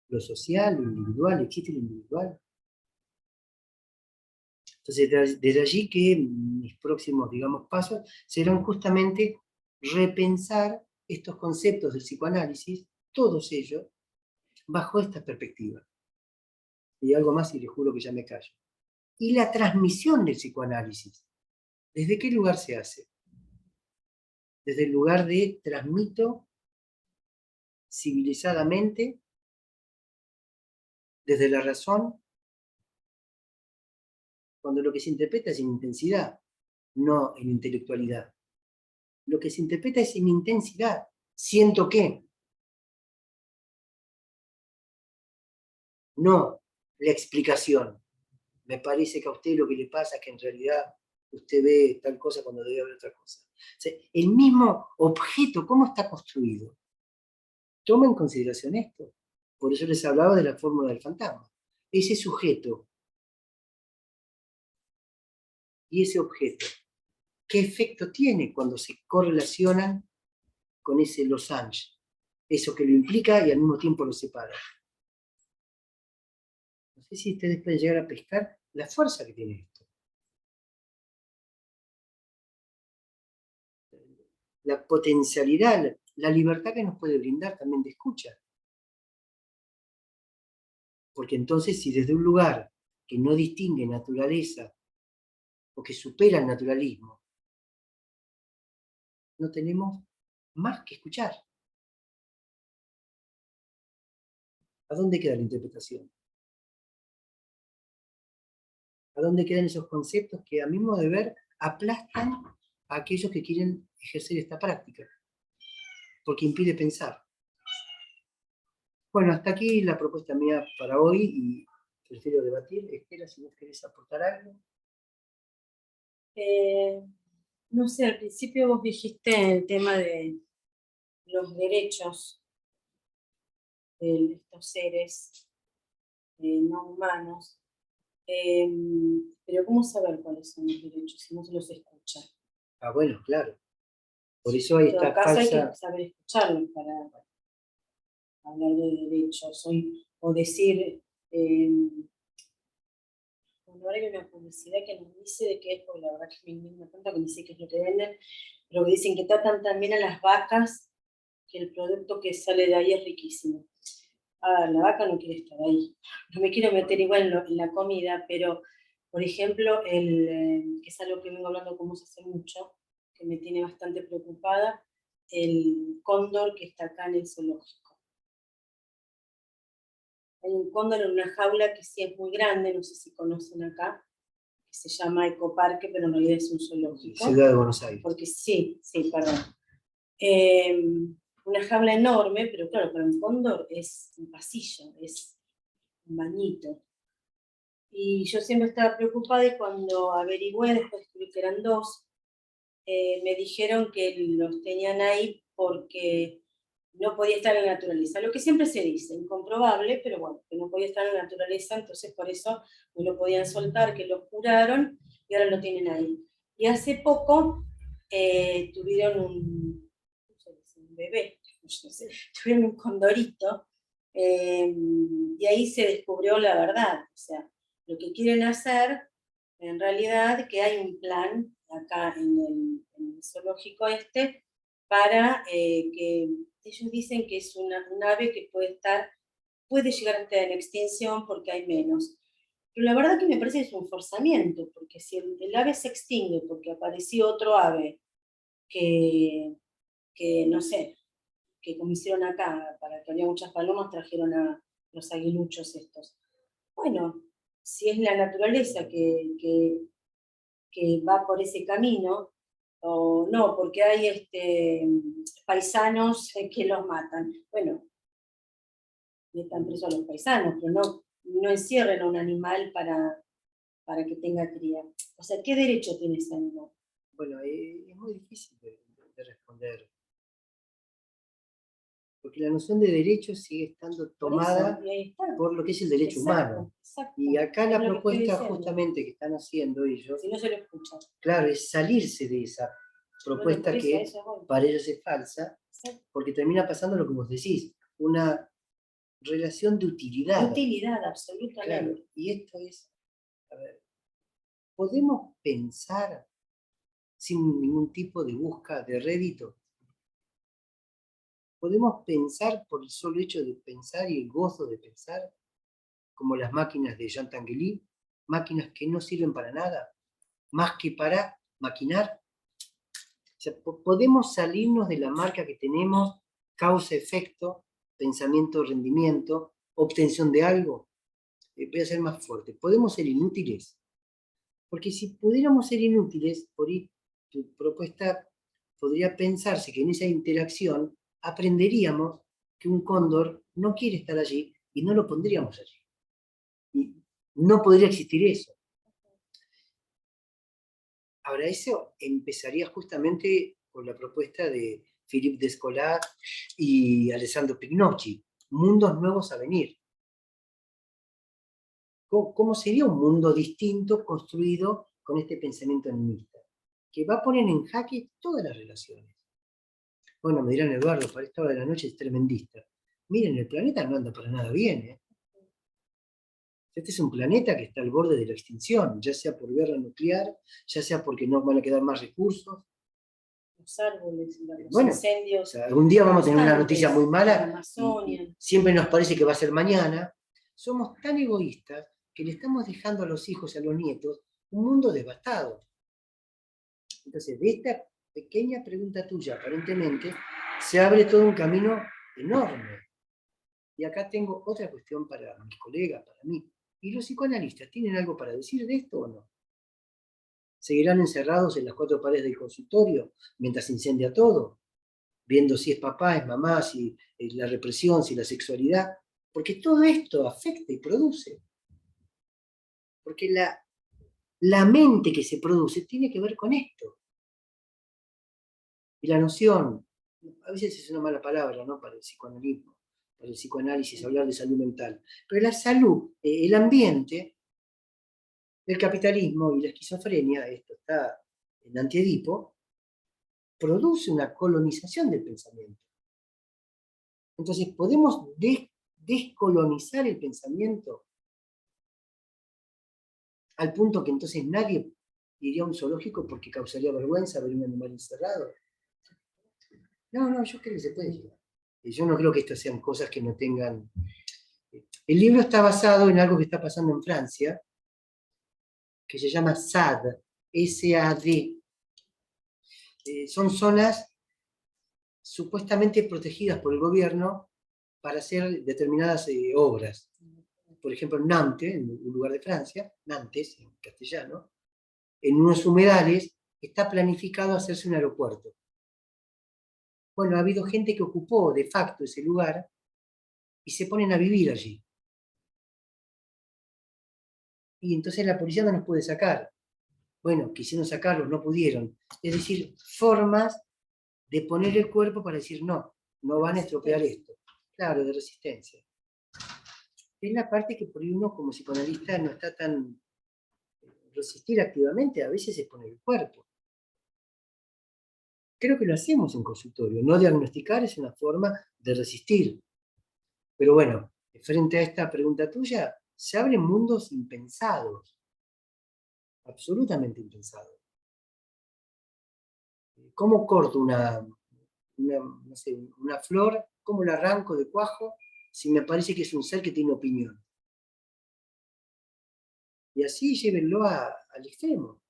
¿Lo social, lo individual? ¿Existe lo individual? Entonces, desde allí que mis próximos, digamos, pasos serán justamente repensar estos conceptos del psicoanálisis, todos ellos, bajo esta perspectiva. Y algo más y les juro que ya me callo. Y la transmisión del psicoanálisis, ¿desde qué lugar se hace? Desde el lugar de transmito civilizadamente, desde la razón, cuando lo que se interpreta es en intensidad, no en intelectualidad. Lo que se interpreta es en intensidad. Siento que, no la explicación. Me parece que a usted lo que le pasa es que en realidad usted ve tal cosa cuando debe haber otra cosa. O sea, el mismo objeto, ¿cómo está construido? Toma en consideración esto. Por eso les hablaba de la fórmula del fantasma. Ese sujeto y ese objeto, ¿qué efecto tiene cuando se correlacionan con ese losange? Eso que lo implica y al mismo tiempo lo separa. No sé si ustedes pueden llegar a pescar la fuerza que tiene esto. La potencialidad, la libertad que nos puede brindar también de escucha. Porque entonces, si desde un lugar que no distingue naturaleza o que supera el naturalismo, no tenemos más que escuchar. ¿A dónde queda la interpretación? ¿A dónde quedan esos conceptos que a mi modo de ver aplastan a aquellos que quieren ejercer esta práctica? Porque impide pensar. Bueno, hasta aquí la propuesta mía para hoy y prefiero debatir. Estela, si vos querés aportar algo. No sé, al principio vos dijiste el tema de los derechos de estos seres no humanos, pero ¿cómo saber cuáles son los derechos si no se los escucha? Ah, bueno, claro. Por eso hay En todo esta caso hay falsa... que saber escucharlos para hablar de derechos o decir, bueno, ahora hay una publicidad que nos dice de qué es, porque la verdad que me indigna tanto que ni sé qué es lo que venden, pero que dicen que tratan también a las vacas, que el producto que sale de ahí es riquísimo. Ah, la vaca no quiere estar ahí. No me quiero meter igual en la comida, pero, por ejemplo, que es algo que vengo hablando con vos hace mucho, que me tiene bastante preocupada, el cóndor que está acá en el zoológico. Hay un cóndor en una jaula que sí es muy grande, no sé si conocen acá, que se llama Ecoparque, pero en realidad es un zoológico. Ciudad de Buenos Aires. Porque sí, perdón. Una jaula enorme, pero claro, para un cóndor es un pasillo, es un bañito. Y yo siempre estaba preocupada y cuando averigüé, después descubrí que eran dos, me dijeron que los tenían ahí porque no podía estar en la naturaleza. Lo que siempre se dice, incomprobable, pero bueno, que no podía estar en la naturaleza, entonces por eso no lo podían soltar, que lo curaron y ahora lo tienen ahí. Y hace poco tuvieron un bebé, no sé, tuvieron un condorito, y ahí se descubrió la verdad. O sea, lo que quieren hacer, en realidad, que hay un plan acá en el zoológico este, para que ellos dicen que es un ave que puede llegar a estar en extinción porque hay menos. Pero la verdad que me parece que es un forzamiento, porque si el ave se extingue porque apareció otro ave que no sé, que como hicieron acá, para que había muchas palomas, trajeron a los aguiluchos estos. Bueno, si es la naturaleza que va por ese camino, o no, porque hay paisanos que los matan. Bueno, metan preso a los paisanos, pero no encierren a un animal para que tenga cría. O sea, ¿qué derecho tiene ese animal? Bueno, es muy difícil de responder, porque la noción de derecho sigue estando Por eso, tomada y ahí está. por lo que es el derecho humano. Exacto. Y acá Es la lo que estoy propuesta diciendo. justamente que están haciendo ellos, Si no se lo escucha. claro, es salirse de esa propuesta Bueno, por eso, que eso voy. para ellos es falsa, Exacto. porque termina pasando lo que vos decís, una relación de utilidad. Utilidad, absolutamente. Claro, y esto es, a ver, ¿podemos pensar sin ningún tipo de busca de rédito? ¿Podemos pensar por el solo hecho de pensar y el gozo de pensar, como las máquinas de Jean Tinguely, máquinas que no sirven para nada, más que para maquinar? O sea, podemos salirnos de la marca que tenemos, causa-efecto, pensamiento-rendimiento, obtención de algo. Voy a ser más fuerte. Podemos ser inútiles. Porque si pudiéramos ser inútiles, por ahí tu propuesta podría pensarse que en esa interacción aprenderíamos que un cóndor no quiere estar allí y no lo pondríamos allí. Y no podría existir eso. Ahora, eso empezaría justamente con la propuesta de Philippe Descolat y Alessandro Pignocchi, mundos nuevos a venir. ¿Cómo sería un mundo distinto construido con este pensamiento animista? Que va a poner en jaque todas las relaciones. Bueno, me dirán, Eduardo, para esta hora de la noche es tremendista. Miren, el planeta no anda para nada bien, ¿eh? Este es un planeta que está al borde de la extinción, ya sea por guerra nuclear, ya sea porque no van a quedar más recursos. Los árboles, los Bueno, incendios. O sea, algún día vamos a tener una constantes noticia muy en mala la y Amazonia. siempre nos parece que va a ser mañana. Somos tan egoístas que le estamos dejando a los hijos y a los nietos un mundo devastado. Entonces, de esta pequeña pregunta tuya, aparentemente, se abre todo un camino enorme. Y acá tengo otra cuestión para mis colegas, para mí. ¿Y los psicoanalistas tienen algo para decir de esto o no? ¿Seguirán encerrados en las cuatro paredes del consultorio mientras se incendia todo? Viendo si es papá, es mamá, si es la represión, si la sexualidad. Porque todo esto afecta y produce. Porque la mente que se produce tiene que ver con esto. Y la noción, a veces es una mala palabra, ¿no? Para el psicoanalismo, para el psicoanálisis, hablar de salud mental. Pero la salud, el ambiente, el capitalismo y la esquizofrenia, esto está en Antiedipo, produce una colonización del pensamiento. Entonces, ¿podemos descolonizar el pensamiento al punto que entonces nadie iría a un zoológico porque causaría vergüenza ver un animal encerrado? No, yo creo que se puede llegar. Yo no creo que estas sean cosas que no tengan... El libro está basado en algo que está pasando en Francia, que se llama SAD, S-A-D. Son zonas supuestamente protegidas por el gobierno para hacer determinadas obras. Por ejemplo, en Nantes, en un lugar de Francia, Nantes, en castellano, en unos humedales, está planificado hacerse un aeropuerto. Bueno, ha habido gente que ocupó de facto ese lugar y se ponen a vivir allí. Y entonces la policía no nos puede sacar. Bueno, quisieron sacarlos, no pudieron. Es decir, formas de poner el cuerpo para decir, no van a estropear esto. Claro, de resistencia. Es la parte que por ahí uno como psicoanalista no está tan... Resistir activamente a veces es poner el cuerpo. Creo que lo hacemos en consultorio. No diagnosticar es una forma de resistir. Pero bueno, frente a esta pregunta tuya, se abren mundos impensados. Absolutamente impensados. ¿Cómo corto no sé, una flor? ¿Cómo la arranco de cuajo si me parece que es un ser que tiene opinión? Y así llévenlo al extremo.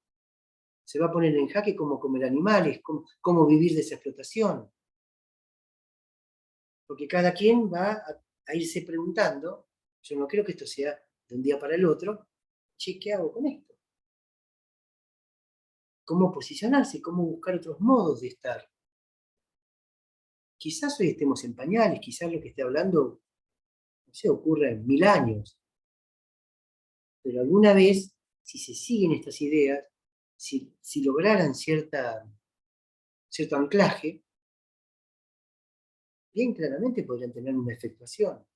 Se va a poner en jaque cómo comer animales, cómo vivir de esa explotación. Porque cada quien va a irse preguntando, yo no creo que esto sea de un día para el otro, che, ¿qué hago con esto? ¿Cómo posicionarse? ¿Cómo buscar otros modos de estar? Quizás hoy estemos en pañales, quizás lo que esté hablando, no sé, ocurra en 1000 años, pero alguna vez, si se siguen estas ideas, si lograran cierto anclaje, bien claramente podrían tener una efectuación.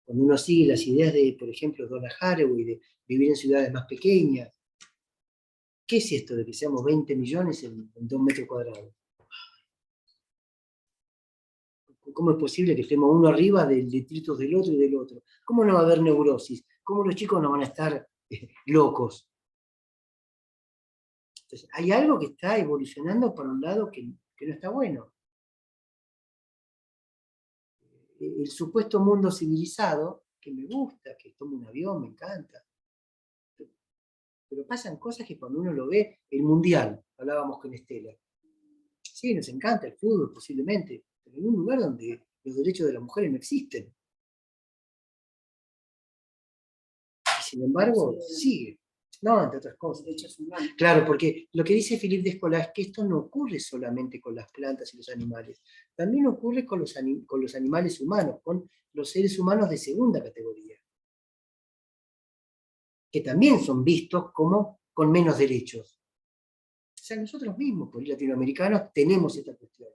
Cuando uno sigue las ideas de, por ejemplo, Donna Haraway, de vivir en ciudades más pequeñas, ¿qué es esto de que seamos 20 millones en 2 metros cuadrados? ¿Cómo es posible que estemos uno arriba del detritus del otro y del otro? ¿Cómo no va a haber neurosis? ¿Cómo los chicos no van a estar locos? Entonces, hay algo que está evolucionando por un lado que no está bueno. El supuesto mundo civilizado, que me gusta, que tomo un avión, me encanta, pero pasan cosas que cuando uno lo ve, el mundial, hablábamos con Estela, sí, nos encanta el fútbol posiblemente, pero en un lugar donde los derechos de las mujeres no existen. Y sin embargo, sigue. No, entre otras cosas. Derechos humanos. Claro, porque lo que dice Philippe Descola es que esto no ocurre solamente con las plantas y los animales, también ocurre con los animales humanos, con los seres humanos de segunda categoría, que también son vistos como con menos derechos. O sea, nosotros mismos, por latinoamericanos, tenemos esta cuestión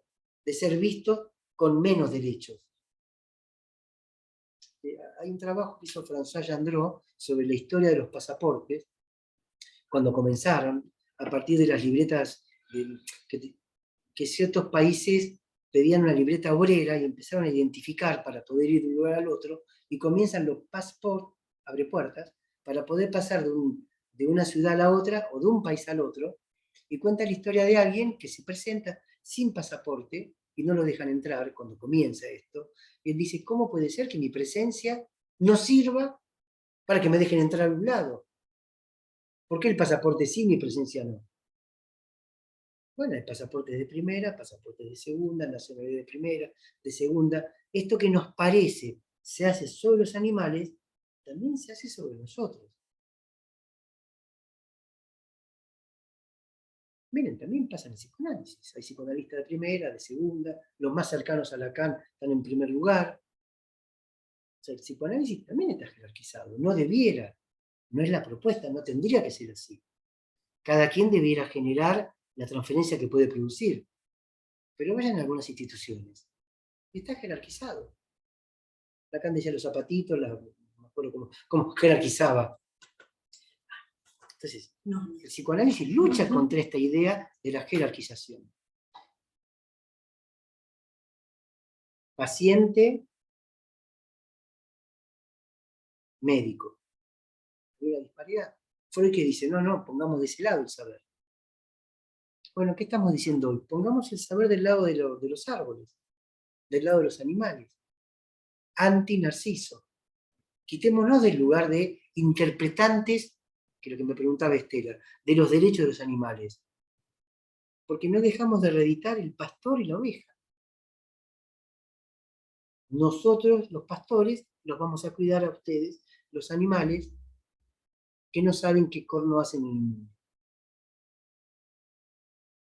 de ser vistos con menos derechos. Hay un trabajo que hizo François Gendreau sobre la historia de los pasaportes, cuando comenzaron, a partir de las libretas que ciertos países pedían una libreta obrera y empezaron a identificar para poder ir de un lugar al otro, y comienzan los passport, abre puertas, para poder pasar de una ciudad a la otra o de un país al otro, y cuenta la historia de alguien que se presenta sin pasaporte y no lo dejan entrar cuando comienza esto. Y él dice, ¿cómo puede ser que mi presencia no sirva para que me dejen entrar a un lado? ¿Por qué el pasaporte sí y mi presencia no? Bueno, hay pasaportes de primera, pasaportes de segunda, nacionalidad de primera, de segunda. Esto que nos parece se hace sobre los animales, también se hace sobre nosotros. Miren, también pasa en el psicoanálisis. Hay psicoanalistas de primera, de segunda, los más cercanos a Lacan están en primer lugar. O sea, el psicoanálisis también está jerarquizado, no debiera, no es la propuesta, no tendría que ser así. Cada quien debiera generar la transferencia que puede producir. Pero vayan a algunas instituciones. Está jerarquizado. Lacan decía los zapatitos, no me acuerdo cómo jerarquizaba. Entonces, el psicoanálisis lucha contra esta idea de la jerarquización. Paciente, médico. ¿Ve la disparidad? Freud que dice, no, pongamos de ese lado el saber. Bueno, ¿qué estamos diciendo hoy? Pongamos el saber del lado de los árboles, del lado de los animales. Anti-Narciso. Quitémonos del lugar de interpretantes, que es lo que me preguntaba Estela, de los derechos de los animales. Porque no dejamos de reeditar el pastor y la oveja. Nosotros, los pastores, los vamos a cuidar a ustedes, los animales, que no saben qué corno hacen en el mundo.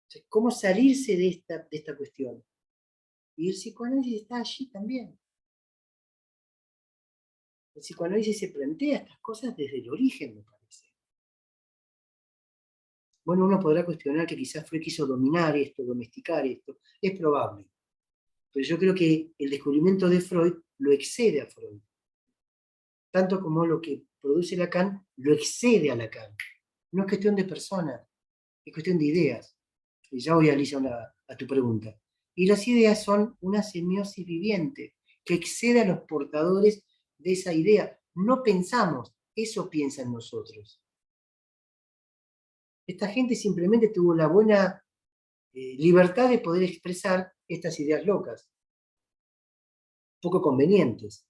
Entonces, ¿cómo salirse de esta cuestión? Y el psicoanálisis está allí también. El psicoanálisis se plantea estas cosas desde el origen, me parece. Bueno, uno podrá cuestionar que quizás Freud quiso dominar esto, domesticar esto. Es probable. Pero yo creo que el descubrimiento de Freud lo excede a Freud. Tanto como lo que produce Lacan lo excede a Lacan. No es cuestión de personas, es cuestión de ideas. Y ya voy a Alicia a tu pregunta. Y las ideas son una semiosis viviente que excede a los portadores de esa idea. No pensamos, eso piensa en nosotros. Esta gente simplemente tuvo la buena libertad de poder expresar estas ideas locas, poco convenientes.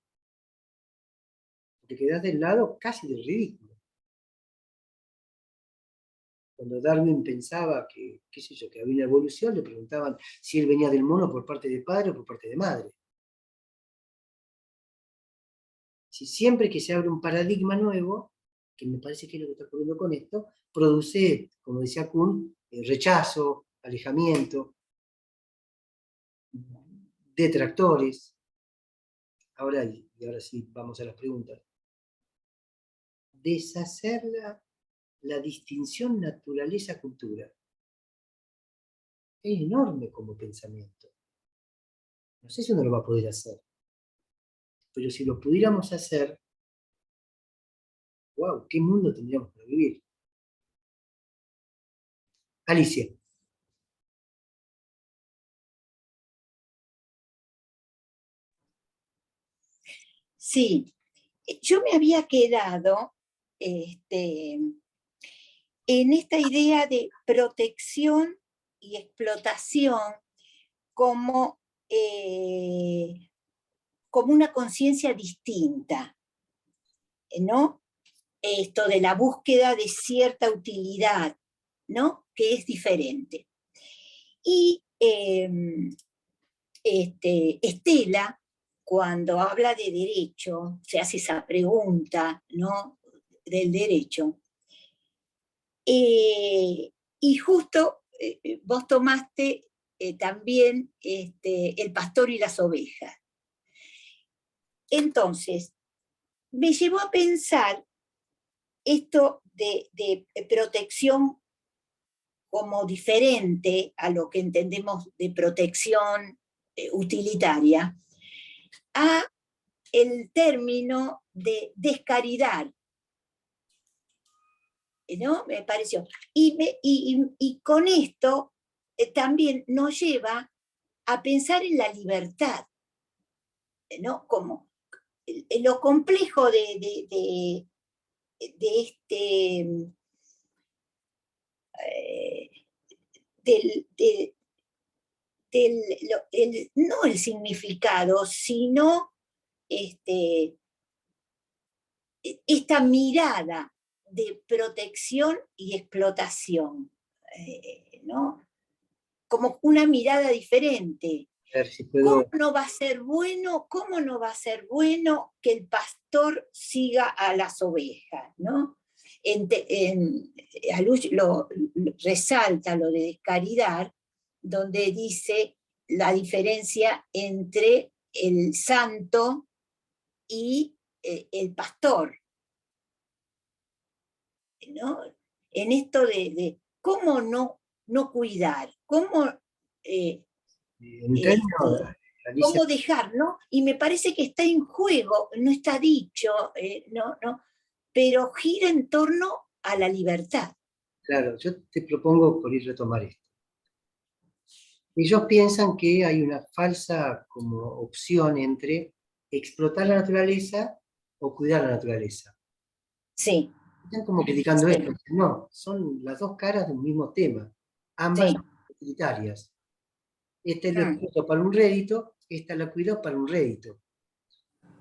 Te quedás del lado casi del ridículo. Cuando Darwin pensaba que, qué sé yo, que había una evolución, le preguntaban si él venía del mono por parte de padre o por parte de madre. Si siempre que se abre un paradigma nuevo, que me parece que es lo que está ocurriendo con esto, produce, como decía Kuhn, rechazo, alejamiento, detractores. Ahora sí, vamos a las preguntas. Deshacer la distinción naturaleza-cultura es enorme como pensamiento. No sé si uno lo va a poder hacer, pero si lo pudiéramos hacer, wow, ¿qué mundo tendríamos para vivir? Alicia. Sí, yo me había quedado en esta idea de protección y explotación como, como una conciencia distinta, ¿no? Esto de la búsqueda de cierta utilidad, ¿no? Que es diferente. Y Estela, cuando habla de derecho, se hace esa pregunta, ¿no? Del derecho. Y justo vos tomaste también el pastor y las ovejas. Entonces, me llevó a pensar esto de protección como diferente a lo que entendemos de protección utilitaria, a el término de descaridad, ¿no? Me pareció. Y con esto también nos lleva a pensar en la libertad, ¿no? Como lo complejo de este, no el significado, sino esta mirada de protección y explotación, ¿no? Como una mirada diferente. A ver si ¿Cómo puedo. no va a ser bueno, cómo no va a ser bueno que el pastor siga a las ovejas, ¿no? Resalta lo de descaridad, donde dice la diferencia entre el santo y el pastor, ¿no? En esto de cómo no cuidar, cómo, En términos, Alicia, cómo dejar, ¿no? Y me parece que está en juego, no está dicho, no, pero gira en torno a la libertad. claro, yo te propongo por ir retomar esto. Ellos piensan que hay una falsa como opción entre explotar la naturaleza o cuidar la naturaleza. Sí, Están como criticando sí, esto. No, son las dos caras de un mismo tema. Ambas sí. son utilitarias. Este lo Mm, exploto para un rédito, esta la cuido para un rédito.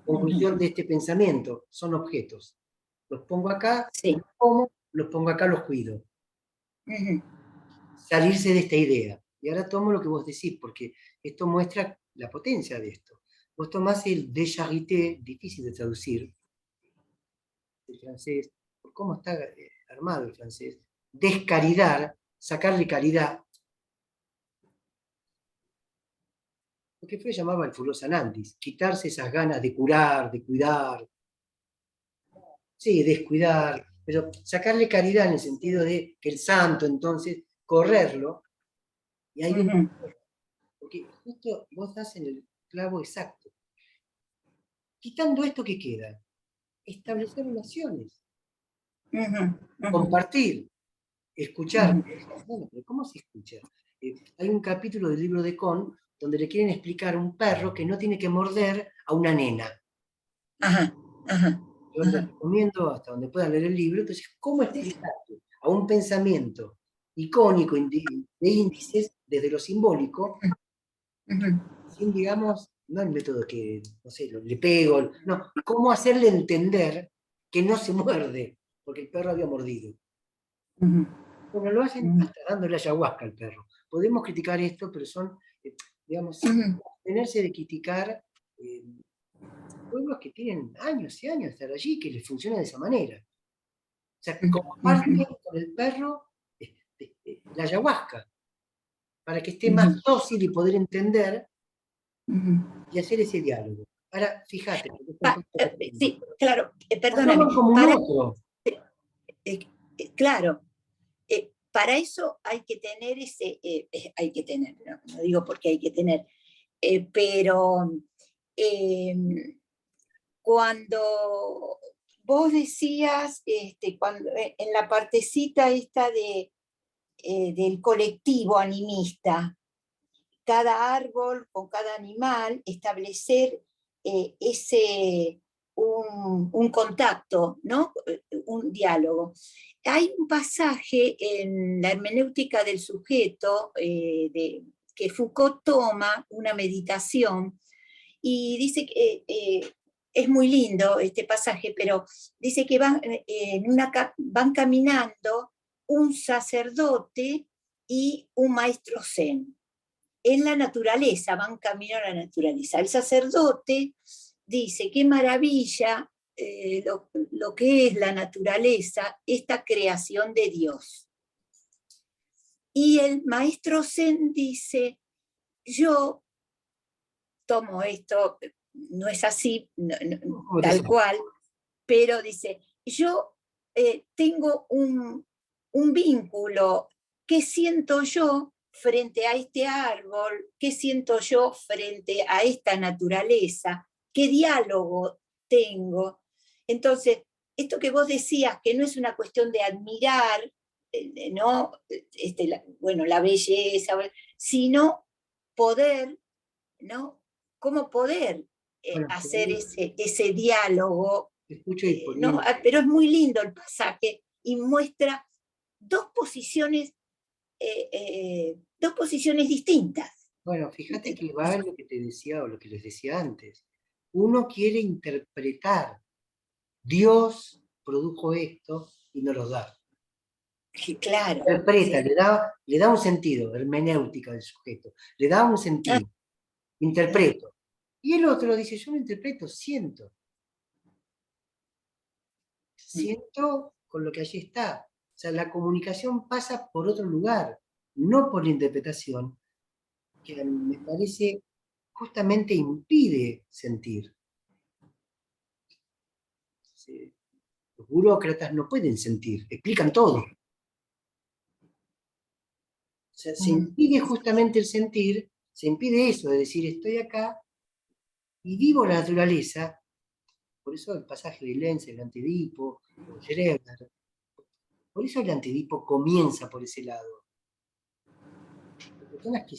ujú, Conclusión de este pensamiento, son objetos. Los pongo acá, sí. los como, los pongo acá, los cuido. Ujú, Salirse de esta idea. Y ahora tomo lo que vos decís, porque esto muestra la potencia de esto. Vos tomás el de charité, difícil de traducir, el francés, por cómo está armado el francés, descaridad, sacarle caridad, lo que fue llamaba el Fulosa Nandis, quitarse esas ganas de curar, de cuidar, sí, descuidar, pero sacarle caridad en el sentido de que el santo, entonces, correrlo, y hay un. ujú, Porque justo vos das en el clavo exacto. Quitando esto que queda, establecer relaciones, ujú, ujú, compartir, escuchar. ujú, Bueno, pero ¿cómo se escucha? Hay un capítulo del libro de Con donde le quieren explicar a un perro que no tiene que morder a una nena. ajá, ajá, Yo les ajá, recomiendo hasta donde puedan leer el libro. Entonces, ¿cómo explicarle a un pensamiento icónico de índices desde lo simbólico, ujú, sin, digamos, no el método que, no sé, le pego, no, cómo hacerle entender que no se muerde, porque el perro había mordido? ujú. Bueno, lo hacen hasta dándole ayahuasca al perro. Podemos criticar esto, pero son, digamos, tenerse de criticar pueblos que tienen años y años de estar allí, que les funciona de esa manera. O sea, comparten con el perro la ayahuasca, para que esté más dócil y poder entender y hacer ese diálogo. Ahora, fíjate. Sí, claro, Lo perdóname. toman como un otro. Claro, para eso hay que tener hay que tener, no digo porque hay que tener, pero cuando vos decías, cuando, en la partecita esta del colectivo animista, cada árbol con cada animal, establecer un contacto, ¿no? Un diálogo. Hay un pasaje en la hermenéutica del sujeto que Foucault toma, una meditación, y dice que es muy lindo este pasaje, pero dice que van caminando un sacerdote y un maestro zen. En la naturaleza, van camino a la naturaleza. El sacerdote dice, qué maravilla lo que es la naturaleza, esta creación de Dios. Y el maestro zen dice, yo tomo esto, no es así, tal cual, pero dice, yo tengo un vínculo, ¿qué siento yo frente a este árbol? ¿Qué siento yo frente a esta naturaleza? ¿Qué diálogo tengo? Entonces, esto que vos decías, que no es una cuestión de admirar, ¿no? La belleza, sino poder, ¿no? ¿Cómo poder hacer ese diálogo? ¿No? Pero es muy lindo el pasaje y muestra dos posiciones distintas. Bueno, fíjate que va a lo que te decía o lo que les decía antes. Uno quiere interpretar. Dios produjo esto y nos lo da. Claro. Interpreta, Sí. le da un sentido, hermenéutica del sujeto. Le da un sentido. Interpreto. Y el otro dice, yo no interpreto, siento. Siento con lo que allí está. O sea, la comunicación pasa por otro lugar, no por la interpretación, que me parece justamente impide sentir. Los burócratas no pueden sentir, explican todo. O sea, se impide justamente el sentir, se impide eso, de decir, estoy acá y vivo la naturaleza. Por eso el pasaje de Lenz, el Antidipo, o Schroeder, por eso el Antidipo comienza por ese lado. Las personas que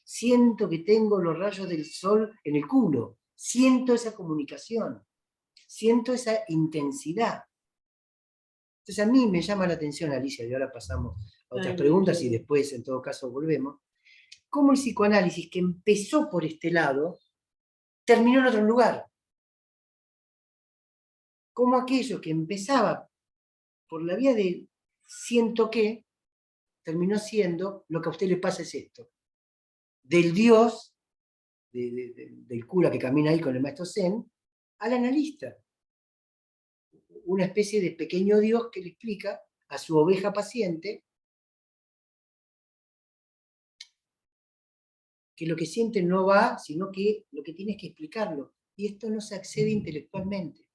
siento que tengo los rayos del sol en el culo, siento esa comunicación, siento esa intensidad. Entonces a mí me llama la atención, Alicia, y ahora pasamos a otras preguntas y después en todo caso volvemos, cómo el psicoanálisis que empezó por este lado, terminó en otro lugar. Cómo aquello que empezaba por la vía de siento que, terminó siendo lo que a usted le pasa es esto. Del Dios, del cura que camina ahí con el maestro Zen, al analista. Una especie de pequeño Dios que le explica a su oveja paciente que lo que siente no va, sino que lo que tiene es que explicarlo. Y esto no se accede intelectualmente.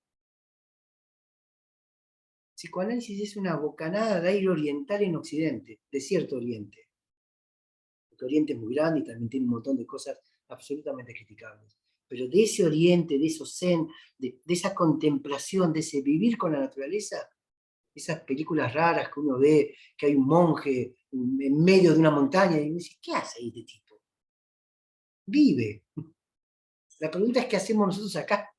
Psicoanálisis es una bocanada de aire oriental en Occidente, de cierto Oriente. Porque Oriente es muy grande y también tiene un montón de cosas absolutamente criticables. Pero de ese Oriente, de esos zen, de esa contemplación, de ese vivir con la naturaleza, esas películas raras que uno ve, que hay un monje en medio de una montaña y uno dice, ¿qué hace ahí este tipo? Vive. La pregunta es, ¿qué hacemos nosotros acá?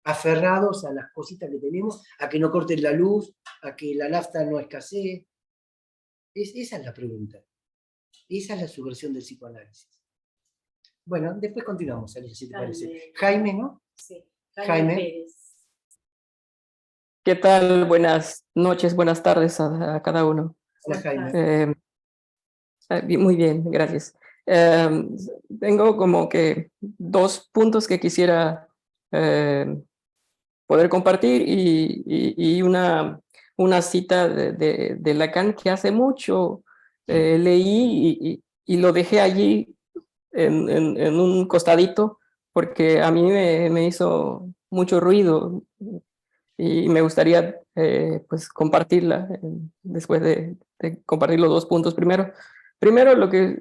Aferrados a las cositas que tenemos, a que no corten la luz, a que la nafta no escasee. Esa es la pregunta. Esa es la subversión del psicoanálisis. Bueno, después continuamos, Alicia, si te parece. Jaime, ¿no? Sí, Jaime. Pérez. ¿Qué tal? Buenas noches, buenas tardes a cada uno. Hola, Jaime. Eh, Muy bien, gracias. Eh, Tengo como que dos puntos que quisiera eh, poder compartir y una cita de Lacan que hace mucho leí y lo dejé allí en un costadito porque a mí me hizo mucho ruido y me gustaría pues compartirla después de compartir los dos puntos. Primero lo que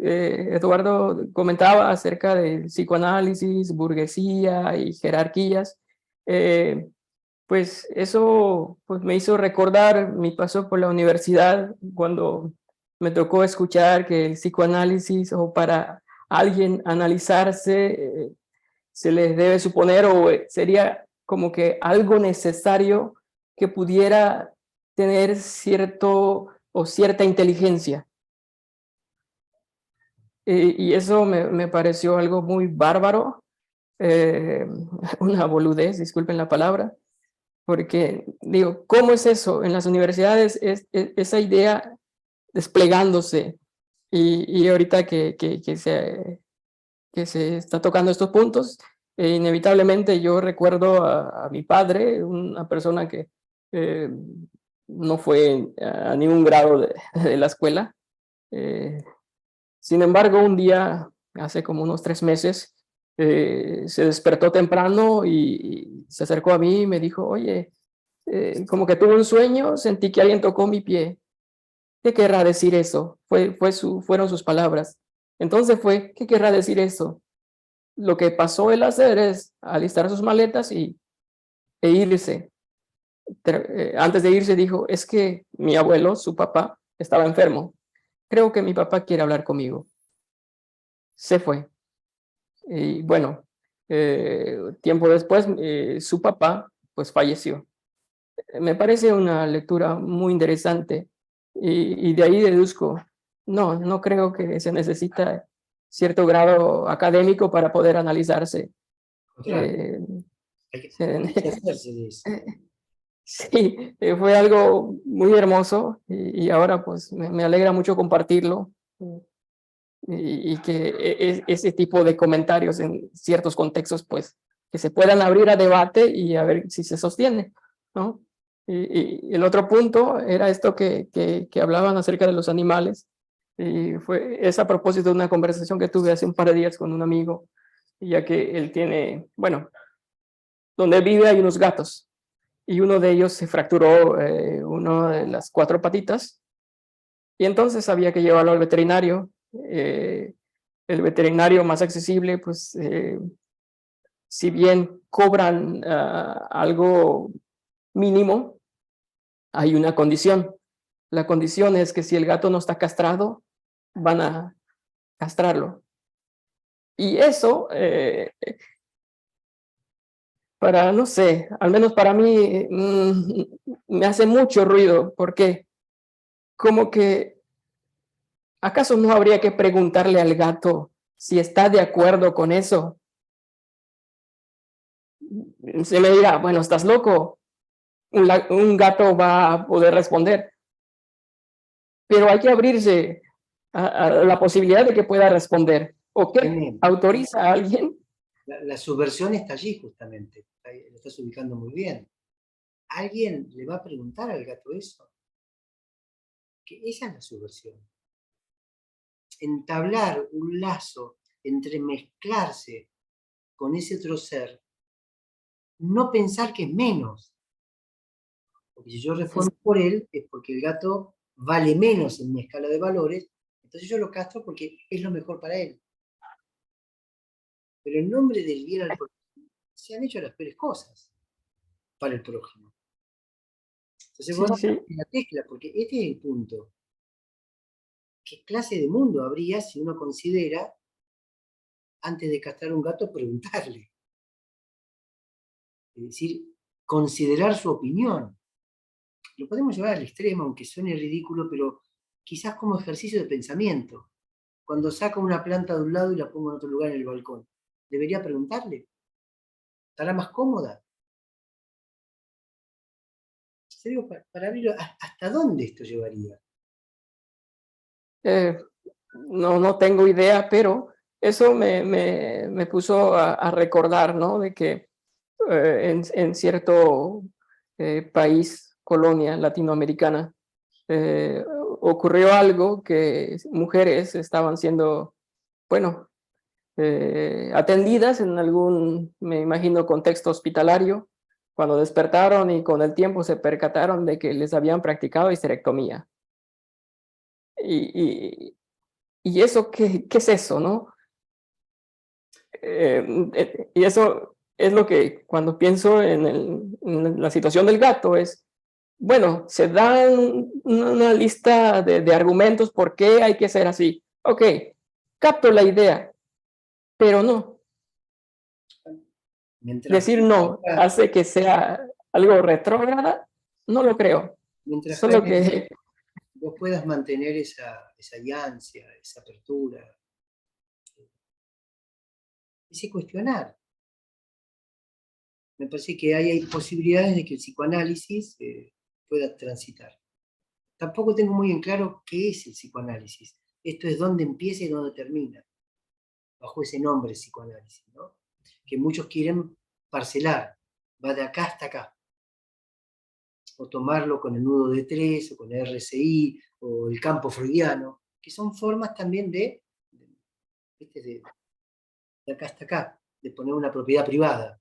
Eduardo comentaba acerca del psicoanálisis, burguesía y jerarquías, eh, pues eso pues me hizo recordar mi paso por la universidad cuando me tocó escuchar que el psicoanálisis o para alguien analizarse se les debe suponer o sería como que algo necesario que pudiera tener cierto o cierta inteligencia. Y eso me pareció algo muy bárbaro, eh, una boludez, disculpen la palabra, porque digo, ¿cómo es eso? En las universidades esa idea desplegándose y ahorita que se está tocando estos puntos, inevitablemente yo recuerdo a mi padre, una persona que eh, no fue a ningún grado de la escuela. Eh, Sin embargo, un día, hace como unos 3 meses, se despertó temprano y se acercó a mí y me dijo, oye, como que tuve un sueño, sentí que alguien tocó mi pie. ¿Qué querrá decir eso? Fueron sus palabras. Entonces ¿qué querrá decir eso? Lo que pasó él a hacer es alistar sus maletas e irse. Antes de irse dijo, es que mi abuelo, su papá, estaba enfermo. Creo que mi papá quiere hablar conmigo. Se fue. Y bueno, tiempo después, su papá, pues falleció. Me parece una lectura muy interesante y de ahí deduzco, no creo que se necesita cierto grado académico para poder analizarse. Claro, Eh, hay que hacerse de eso. Sí, fue algo muy hermoso y ahora pues me alegra mucho compartirlo y que ese tipo de comentarios en ciertos contextos pues que se puedan abrir a debate y a ver si se sostiene, ¿no? Y el otro punto era esto que hablaban acerca de los animales y es a propósito de una conversación que tuve hace un par de días con un amigo, ya que él tiene, bueno, donde vive hay unos gatos y uno de ellos se fracturó una de las 4 patitas y entonces había que llevarlo al veterinario. El veterinario más accesible, pues si bien cobran algo mínimo, hay una condición. La condición es que si el gato no está castrado, van a castrarlo. Y eso, no sé, al menos para mí, me hace mucho ruido, porque como que, ¿acaso no habría que preguntarle al gato si está de acuerdo con eso? Se me dirá, bueno, ¿estás loco? Un gato va a poder responder, pero hay que abrirse a la posibilidad de que pueda responder. ¿O qué? Jaime, ¿Autoriza a alguien? la subversión está allí justamente. Ahí lo estás ubicando muy bien. ¿Alguien le va a preguntar al gato eso? Que esa es la subversión. Entablar un lazo, entremezclarse con ese otro ser, no pensar que es menos. Porque si yo respondo por él, es porque el gato vale menos en mi escala de valores, entonces yo lo castro porque es lo mejor para él. Pero en nombre del bien al prójimo, se han hecho las peores cosas para el prójimo. Entonces vos Sí, sí. en la tecla, porque este es el punto. ¿Qué clase de mundo habría si uno considera, antes de castrar un gato, preguntarle? Es decir, considerar su opinión. Lo podemos llevar al extremo, aunque suene ridículo, pero quizás como ejercicio de pensamiento. Cuando saco una planta de un lado y la pongo en otro lugar en el balcón, ¿debería preguntarle? ¿Estará más cómoda? Yo digo, para abrirlo, ¿hasta dónde esto llevaría? No tengo idea, pero eso me puso a recordar, ¿no? De que en cierto país, colonia latinoamericana, ocurrió algo que mujeres estaban siendo, bueno, atendidas en algún, me imagino, contexto hospitalario, cuando despertaron y con el tiempo se percataron de que les habían practicado histerectomía. ¿Y eso qué es eso, no? Y eso es lo que cuando pienso en la situación del gato es, bueno, se dan una lista de argumentos por qué hay que ser así. Ok, capto la idea, pero no. Mientras, Decir no hace que sea algo retrógrada, no lo creo. mientras Solo que, vos puedas mantener esa ansia, esa apertura, ese cuestionar. Me parece que hay posibilidades de que el psicoanálisis pueda transitar. Tampoco tengo muy en claro qué es el psicoanálisis. Esto es dónde empieza y dónde termina, bajo ese nombre psicoanálisis, ¿no? Que muchos quieren parcelar, va de acá hasta acá. O tomarlo con el nudo de tres, o con el RCI, o el campo freudiano, que son formas también de acá hasta acá, de poner una propiedad privada.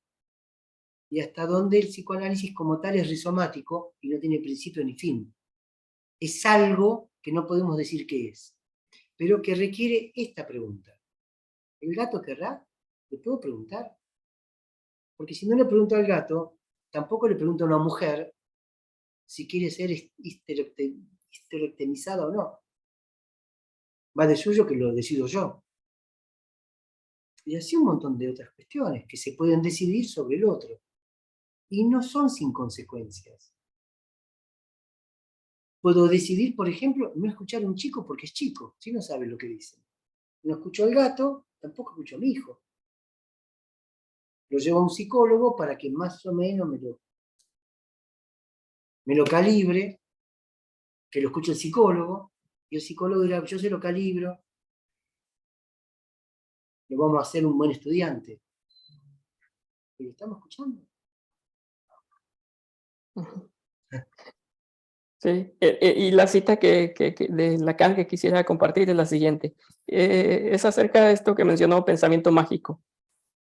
Y hasta donde el psicoanálisis como tal es rizomático y no tiene principio ni fin. Es algo que no podemos decir qué es, pero que requiere esta pregunta. ¿El gato querrá? ¿Le puedo preguntar? Porque si no le pregunto al gato, tampoco le pregunto a una mujer si quiere ser histerectomizada o no. Va de suyo que lo decido yo. Y así un montón de otras cuestiones que se pueden decidir sobre el otro. Y no son sin consecuencias. Puedo decidir, por ejemplo, no escuchar a un chico porque es chico, si no sabe lo que dice. No escucho al gato, tampoco escucho a mi hijo. Lo llevo a un psicólogo para que más o menos me lo calibre, que lo escuche el psicólogo, y el psicólogo dirá, yo se lo calibro, lo vamos a hacer un buen estudiante. ¿Pero estamos escuchando? sí, y la cita de Lacan que quisiera compartir es la siguiente. Es acerca de esto que mencionó pensamiento mágico.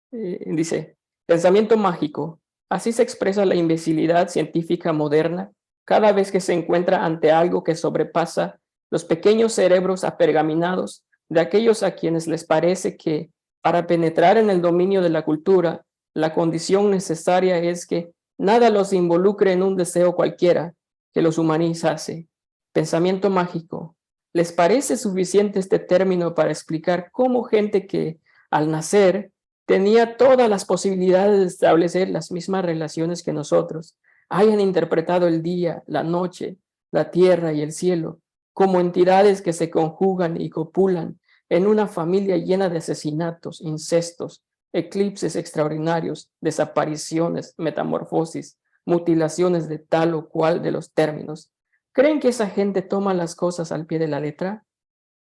Dice, pensamiento mágico. Así se expresa la imbecilidad científica moderna cada vez que se encuentra ante algo que sobrepasa los pequeños cerebros apergaminados de aquellos a quienes les parece que para penetrar en el dominio de la cultura, la condición necesaria es que nada los involucre en un deseo cualquiera que los humanizase. Pensamiento mágico. ¿Les parece suficiente este término para explicar cómo gente que al nacer tenía todas las posibilidades de establecer las mismas relaciones que nosotros, hayan interpretado el día, la noche, la tierra y el cielo como entidades que se conjugan y copulan en una familia llena de asesinatos, incestos, eclipses extraordinarios, desapariciones, metamorfosis, mutilaciones de tal o cual de los términos? ¿Creen que esa gente toma las cosas al pie de la letra?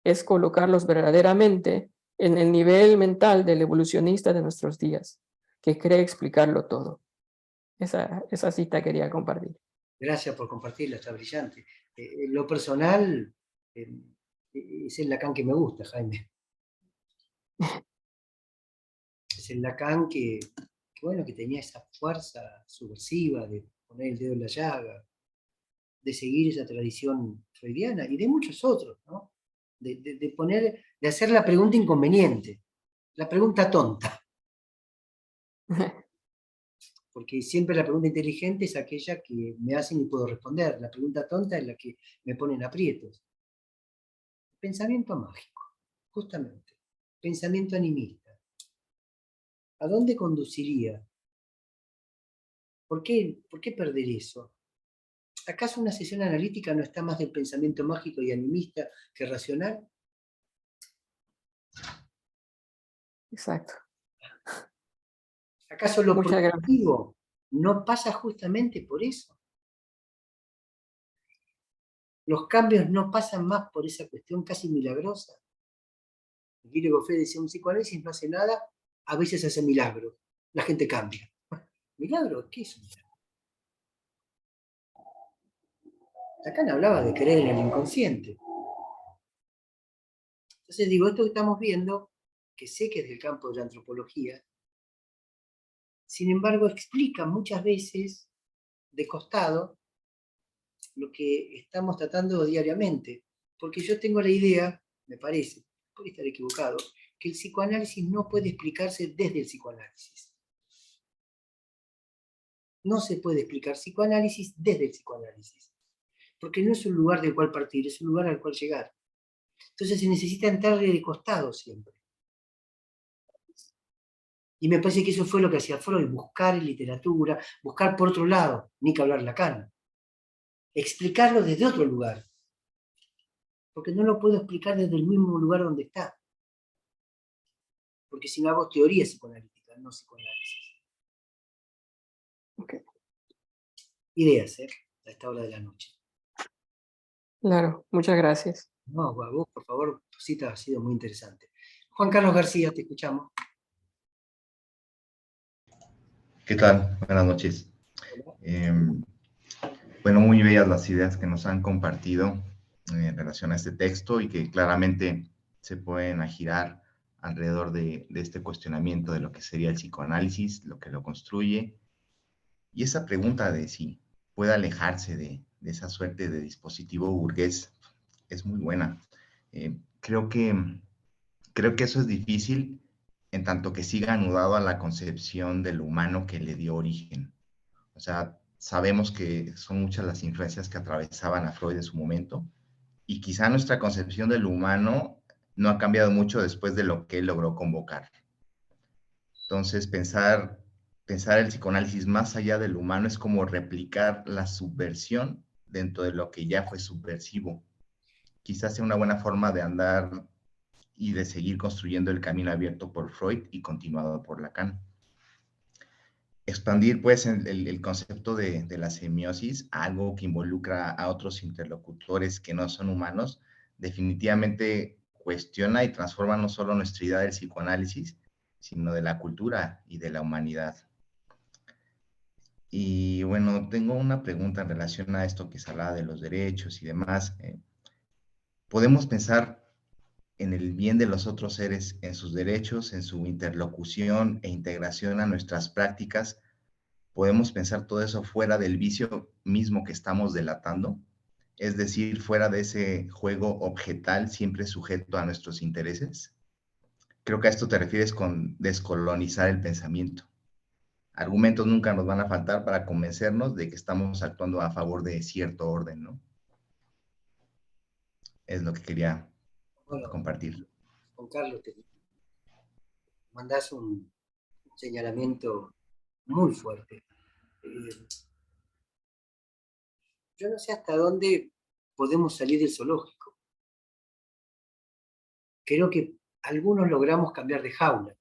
Es colocarlos verdaderamente en el nivel mental del evolucionista de nuestros días, que cree explicarlo todo. Esa cita quería compartir. Gracias por compartirla, está brillante. En lo personal, es el Lacan que me gusta, Jaime. Es el Lacan bueno, que tenía esa fuerza subversiva de poner el dedo en la llaga, de seguir esa tradición freudiana y de muchos otros, ¿no? De hacer la pregunta inconveniente, la pregunta tonta. Porque siempre la pregunta inteligente es aquella que me hacen y puedo responder. La pregunta tonta es la que me ponen aprietos. Pensamiento mágico, justamente. Pensamiento animista. ¿A dónde conduciría? ¿Por qué perder eso? ¿Acaso una sesión analítica no está más del pensamiento mágico y animista que racional? Exacto. ¿Acaso lo Muchas gracias. productivo no pasa justamente por eso? Los cambios no pasan más por esa cuestión casi milagrosa. Guido Goffé decía, un psicoanálisis no hace nada, a veces hace milagros. La gente cambia. ¿Milagro? ¿Qué es un milagro? Lacan hablaba de creer en el inconsciente. Entonces digo, esto que estamos viendo, que sé que es del campo de la antropología, sin embargo explica muchas veces de costado lo que estamos tratando diariamente. Porque yo tengo la idea, me parece, puede estar equivocado, que el psicoanálisis no puede explicarse desde el psicoanálisis. No se puede explicar psicoanálisis desde el psicoanálisis. Porque no es un lugar del cual partir, es un lugar al cual llegar. Entonces se necesita entrarle de costado siempre. Y me parece que eso fue lo que hacía Freud, buscar en literatura, buscar por otro lado, ni que hablar Lacan. Explicarlo desde otro lugar. Porque no lo puedo explicar desde el mismo lugar donde está. Porque si no hago teoría psicoanalítica, no psicoanálisis. Okay. Ideas, a esta hora de la noche. Claro, muchas gracias. No, vos, por favor, tu cita ha sido muy interesante. Juan Carlos García, te escuchamos. ¿Qué tal? Buenas noches. Bueno, muy bellas las ideas que nos han compartido en relación a este texto y que claramente se pueden girar alrededor de este cuestionamiento de lo que sería el psicoanálisis, lo que lo construye, y esa pregunta de si puede alejarse de esa suerte de dispositivo burgués es muy buena. Creo que eso es difícil en tanto que siga anudado a la concepción del humano que le dio origen. O sea, sabemos que son muchas las influencias que atravesaban a Freud en su momento, y quizá nuestra concepción del humano no ha cambiado mucho después de lo que él logró convocar. Entonces, pensar el psicoanálisis más allá del humano es como replicar la subversión dentro de lo que ya fue subversivo. Quizás sea una buena forma de andar y de seguir construyendo el camino abierto por Freud y continuado por Lacan. Expandir, pues, el concepto de la semiosis, algo que involucra a otros interlocutores que no son humanos, definitivamente cuestiona y transforma no solo nuestra idea del psicoanálisis, sino de la cultura y de la humanidad. Y bueno, tengo una pregunta en relación a esto que se hablaba de los derechos y demás. ¿Podemos pensar en el bien de los otros seres, en sus derechos, en su interlocución e integración a nuestras prácticas? ¿Podemos pensar todo eso fuera del vicio mismo que estamos delatando? Es decir, fuera de ese juego objetal siempre sujeto a nuestros intereses. Creo que a esto te refieres con descolonizar el pensamiento. Argumentos nunca nos van a faltar para convencernos de que estamos actuando a favor de cierto orden, ¿no? Es lo que quería compartir. Juan Carlos, te mandás un señalamiento muy fuerte. Yo no sé hasta dónde podemos salir del zoológico. Creo que algunos logramos cambiar de jaula.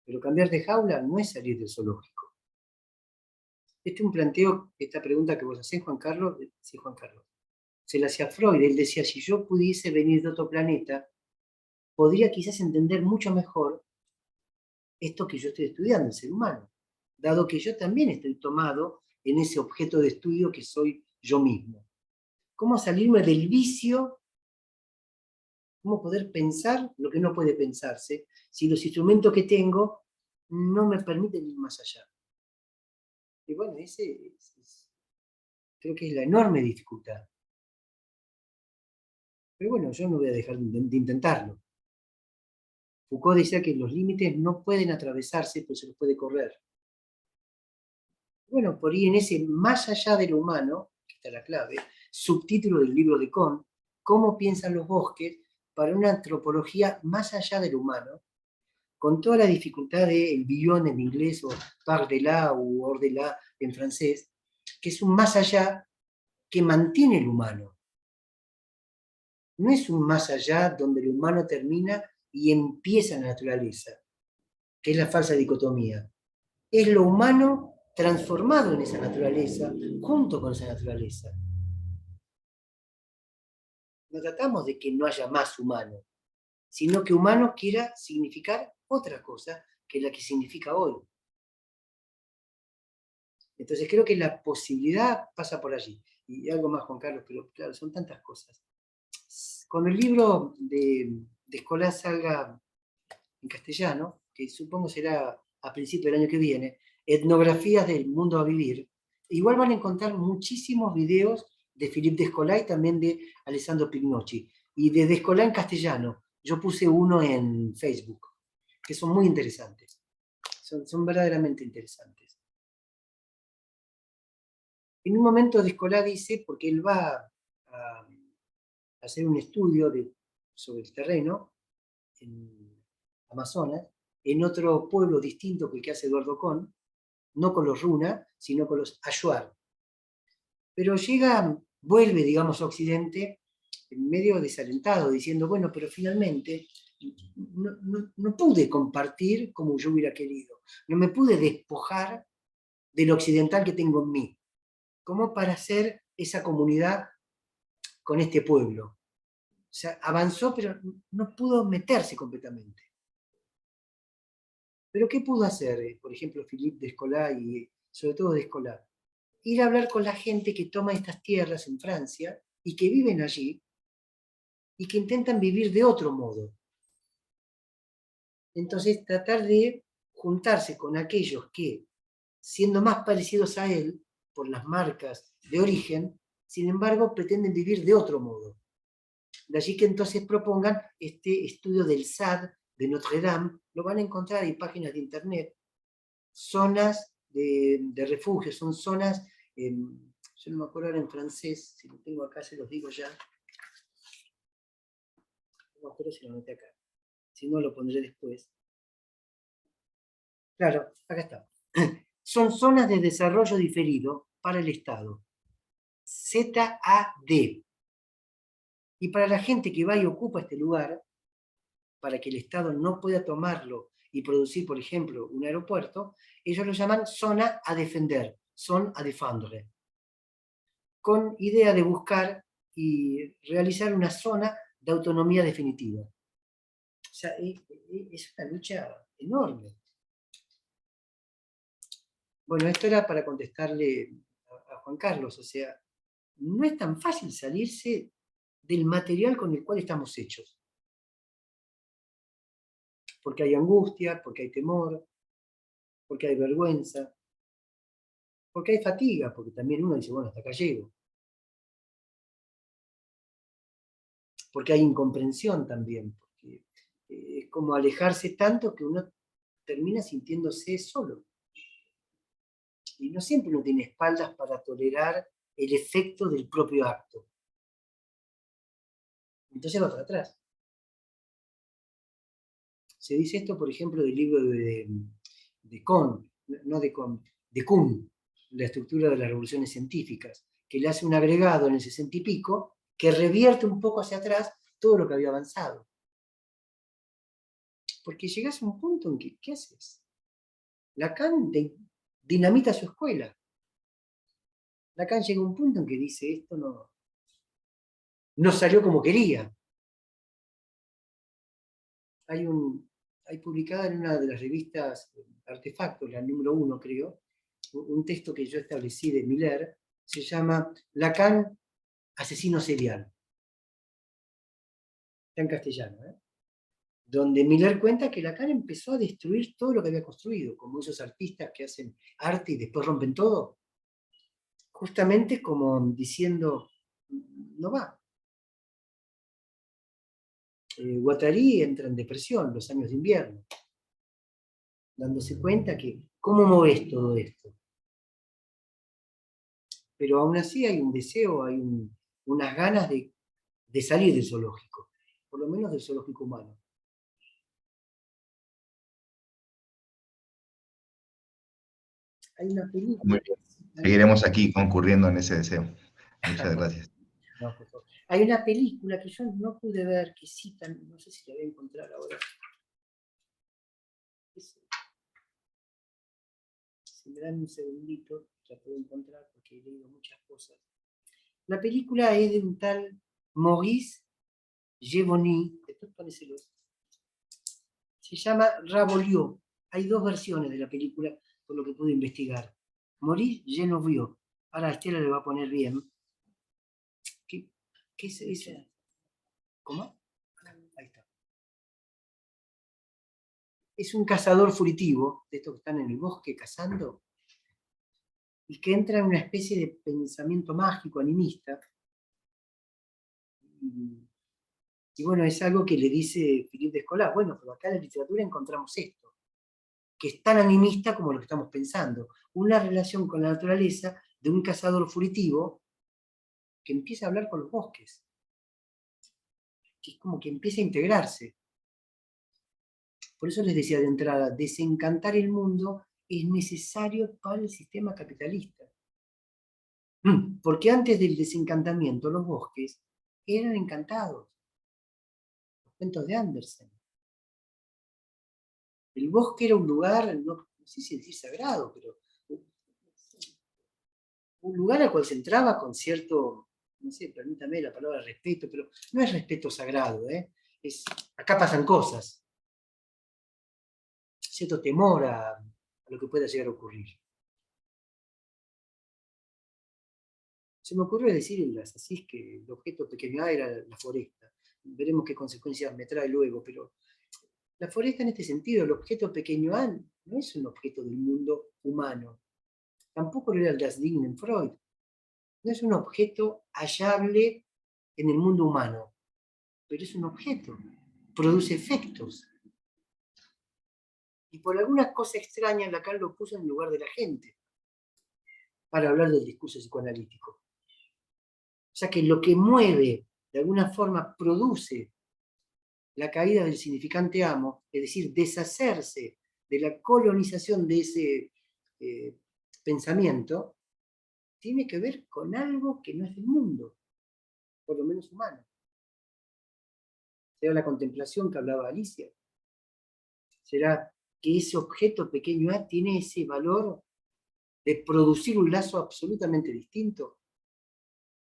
Pero cambiar de jaula no es salir del zoológico. Este es un planteo, esta pregunta que vos hacés, Juan Carlos, sí, Juan Carlos, se la hacía Freud. Él decía, si yo pudiese venir de otro planeta, podría quizás entender mucho mejor esto que yo estoy estudiando, el ser humano, dado que yo también estoy tomado en ese objeto de estudio que soy yo mismo. ¿Cómo salirme del vicio? ¿Cómo poder pensar lo que no puede pensarse si los instrumentos que tengo no me permiten ir más allá? Y bueno, creo que es la enorme dificultad. Pero bueno, yo no voy a dejar de intentarlo. Foucault decía que los límites no pueden atravesarse, pero se los puede correr. Bueno, por ahí en ese más allá de lo humano, que está la clave, subtítulo del libro de Kohn, ¿cómo piensan los bosques para una antropología más allá del humano? Con toda la dificultad del beyond en inglés, o par-delà, o hors-delà en francés, que es un más allá que mantiene el humano. No es un más allá donde el humano termina y empieza la naturaleza, que es la falsa dicotomía. Es lo humano transformado en esa naturaleza, junto con esa naturaleza. No tratamos de que no haya más humano, sino que humano quiera significar otra cosa que la que significa hoy. Entonces creo que la posibilidad pasa por allí. Y algo más, Juan Carlos, pero claro, son tantas cosas. Cuando el libro de Escolá salga en castellano, que supongo será a principios del año que viene, Etnografías del Mundo a Vivir, igual van a encontrar muchísimos videos de Philippe Descola y también de Alessandro Pignocchi. Y de Descola en castellano, yo puse uno en Facebook, que son muy interesantes. Son verdaderamente interesantes. En un momento Descola dice, porque él va a hacer un estudio sobre el terreno en Amazonas, en otro pueblo distinto que el que hace Eduardo Kohn, no con los Runa, sino con los Ayuar. Pero vuelve, digamos, a Occidente medio desalentado, diciendo, bueno, pero finalmente no pude compartir como yo hubiera querido, no me pude despojar del occidental que tengo en mí, como para hacer esa comunidad con este pueblo. O sea, avanzó, pero no pudo meterse completamente. Pero ¿qué pudo hacer, por ejemplo, Philippe Descola y sobre todo Descola? Ir a hablar con la gente que toma estas tierras en Francia y que viven allí y que intentan vivir de otro modo. Entonces, tratar de juntarse con aquellos que, siendo más parecidos a él por las marcas de origen, sin embargo, pretenden vivir de otro modo. De allí que entonces propongan este estudio del SAD de Notre Dame, lo van a encontrar en páginas de internet, zonas de refugio, son zonas, yo no me acuerdo ahora en francés, si lo tengo acá se los digo ya, no me acuerdo si lo anoté acá, si no lo pondré después. Claro, acá está. Son zonas de desarrollo diferido para el Estado, ZAD. Y para la gente que va y ocupa este lugar, para que el Estado no pueda tomarlo y producir, por ejemplo, un aeropuerto, ellos lo llaman zona a defender, zone a défendre, con idea de buscar y realizar una zona de autonomía definitiva. O sea, es una lucha enorme. Bueno, esto era para contestarle a Juan Carlos, o sea, no es tan fácil salirse del material con el cual estamos hechos. Porque hay angustia, porque hay temor, porque hay vergüenza, porque hay fatiga, porque también uno dice, bueno, hasta acá llego. Porque hay incomprensión también, porque es como alejarse tanto que uno termina sintiéndose solo. Y no siempre uno tiene espaldas para tolerar el efecto del propio acto. Entonces va para atrás. Se dice esto, por ejemplo, del libro de Kohn, no de Kohn, de Kuhn, La estructura de las revoluciones científicas, que le hace un agregado en el 60 y pico que revierte un poco hacia atrás todo lo que había avanzado. Porque llegás a un punto en que, ¿qué haces? Lacan dinamita su escuela. Lacan llega a un punto en que dice, esto no salió como quería. Hay publicada en una de las revistas Artefactos, la número 1 creo, un texto que yo establecí de Miller, se llama Lacan, asesino serial. Está en castellano, donde Miller cuenta que Lacan empezó a destruir todo lo que había construido, como esos artistas que hacen arte y después rompen todo, justamente como diciendo, no va. Guattari entra en depresión, los años de invierno, dándose cuenta que, ¿cómo moves todo esto? Pero aún así hay un deseo, hay unas ganas de salir del zoológico, por lo menos del zoológico humano. Hay una película. Muy bien. Seguiremos aquí concurriendo en ese deseo. Muchas gracias. No, por favor. Hay una película que yo no pude ver, que citan, no sé si la voy a encontrar ahora. Si me dan un segundito, la puedo encontrar porque he leído muchas cosas. La película es de un tal Maurice Gévaudy, después ponéselo. Se llama Rabolieu. Hay dos versiones de la película, por lo que pude investigar. Maurice Gévaudy. Ahora a Estela le va a poner bien. ¿Qué es eso? ¿Cómo? Ahí está. Es un cazador furitivo, de estos que están en el bosque cazando, y que entra en una especie de pensamiento mágico, animista. Y bueno, es algo que le dice Philippe Descola. Bueno, pero acá en la literatura encontramos esto, que es tan animista como lo que estamos pensando. Una relación con la naturaleza de un cazador furitivo que empieza a hablar con los bosques. Que es como que empieza a integrarse. Por eso les decía de entrada, desencantar el mundo es necesario para el sistema capitalista. Porque antes del desencantamiento, los bosques eran encantados. Los cuentos de Andersen. El bosque era un lugar, no sé si decir sagrado, pero un lugar al cual se entraba con cierto, no sé, permítame la palabra respeto, pero no es respeto sagrado, ¿eh? Acá pasan cosas. Cierto temor a lo que pueda llegar a ocurrir. Se me ocurrió decir en las Asís que el objeto pequeño A era la foresta. Veremos qué consecuencias me trae luego, pero la foresta en este sentido, el objeto pequeño A, no es un objeto del mundo humano. Tampoco lo era el das Ding en Freud. No es un objeto hallable en el mundo humano, pero es un objeto. Produce efectos. Y por alguna cosa extraña, Lacan lo puso en lugar de la gente, para hablar del discurso psicoanalítico. O sea que lo que mueve, de alguna forma produce la caída del significante amo, es decir, deshacerse de la colonización de ese pensamiento, tiene que ver con algo que no es del mundo, por lo menos humano. ¿Será la contemplación que hablaba Alicia? ¿Será que ese objeto pequeño A tiene ese valor de producir un lazo absolutamente distinto?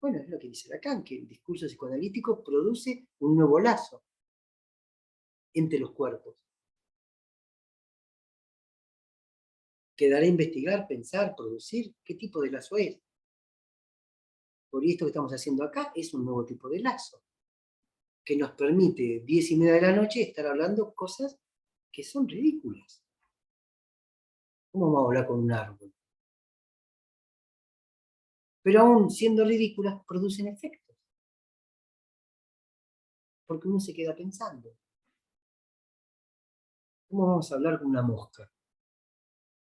Bueno, es lo que dice Lacan, que el discurso psicoanalítico produce un nuevo lazo entre los cuerpos. Quedará investigar, pensar, producir qué tipo de lazo es. Por esto que estamos haciendo acá es un nuevo tipo de lazo, que nos permite 10:30 de la noche estar hablando cosas que son ridículas. ¿Cómo vamos a hablar con un árbol? Pero aún siendo ridículas, producen efectos. Porque uno se queda pensando. ¿Cómo vamos a hablar con una mosca?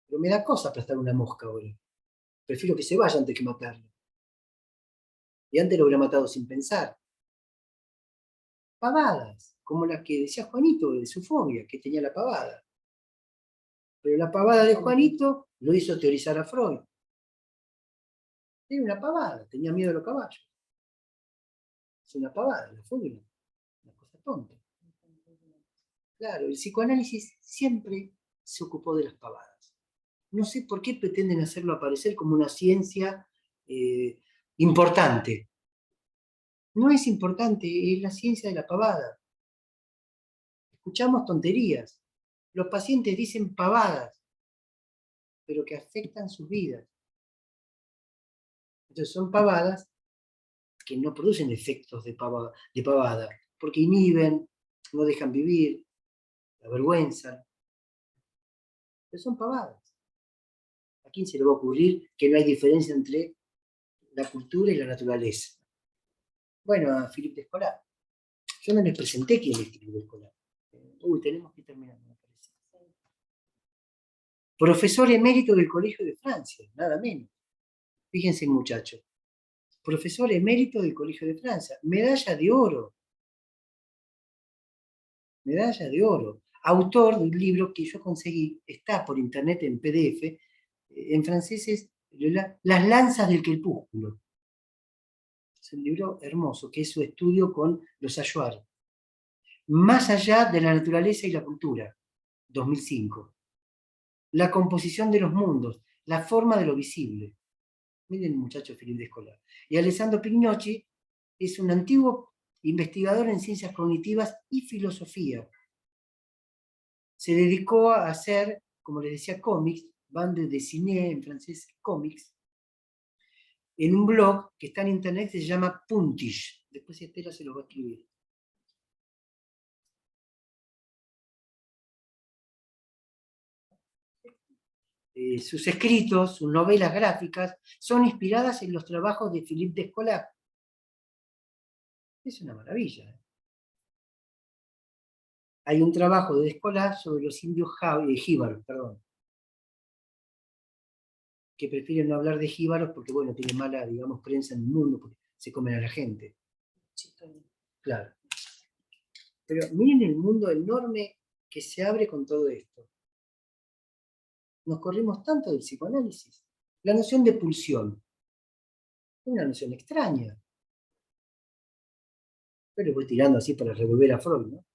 Pero me da cosa aplastar una mosca ahora. Prefiero que se vaya antes que matarla. Y antes lo hubiera matado sin pensar. Pavadas, como las que decía Juanito de su fobia, que tenía la pavada. Pero la pavada de Juanito lo hizo teorizar a Freud. Era una pavada, tenía miedo a los caballos. Es una pavada, la fobia, una cosa tonta. Claro, el psicoanálisis siempre se ocupó de las pavadas. No sé por qué pretenden hacerlo aparecer como una ciencia importante. No es importante, es la ciencia de la pavada. Escuchamos tonterías. Los pacientes dicen pavadas, pero que afectan sus vidas. Entonces son pavadas que no producen efectos de pavada, porque inhiben, no dejan vivir, avergüenzan. Pero son pavadas. ¿A quién se le va a ocurrir que no hay diferencia entre la cultura y la naturaleza? Bueno, a Philippe Descola. Yo no les presenté quién es Philippe Descola. Tenemos que terminar, me parece. Profesor emérito del Colegio de Francia, nada menos. Fíjense, muchacho. Profesor emérito del Colegio de Francia. Medalla de oro. Medalla de oro. Autor de un libro que yo conseguí, está por internet en PDF, en francés es Las lanzas del crepúsculo. Es un libro hermoso, que es su estudio con los Ajuar. Más allá de la naturaleza y la cultura, 2005. La composición de los mundos, la forma de lo visible. Miren el muchacho Philippe Descola. Y Alessandro Pignocchi es un antiguo investigador en ciencias cognitivas y filosofía. Se dedicó a hacer, como les decía, cómics, bande dessinée en francés, cómics, en un blog que está en internet que se llama Puntish. Después Estela se lo va a escribir. Sus escritos, sus novelas gráficas, son inspiradas en los trabajos de Philippe Descola. Es una maravilla. Hay un trabajo de Descola sobre los indios jíbaros, que prefieren no hablar de jíbaros porque, bueno, tienen mala, digamos, prensa en el mundo, porque se comen a la gente. Claro. Pero miren el mundo enorme que se abre con todo esto. Nos corrimos tanto del psicoanálisis. La noción de pulsión. Es una noción extraña. Pero voy tirando así para revolver a Freud, ¿no?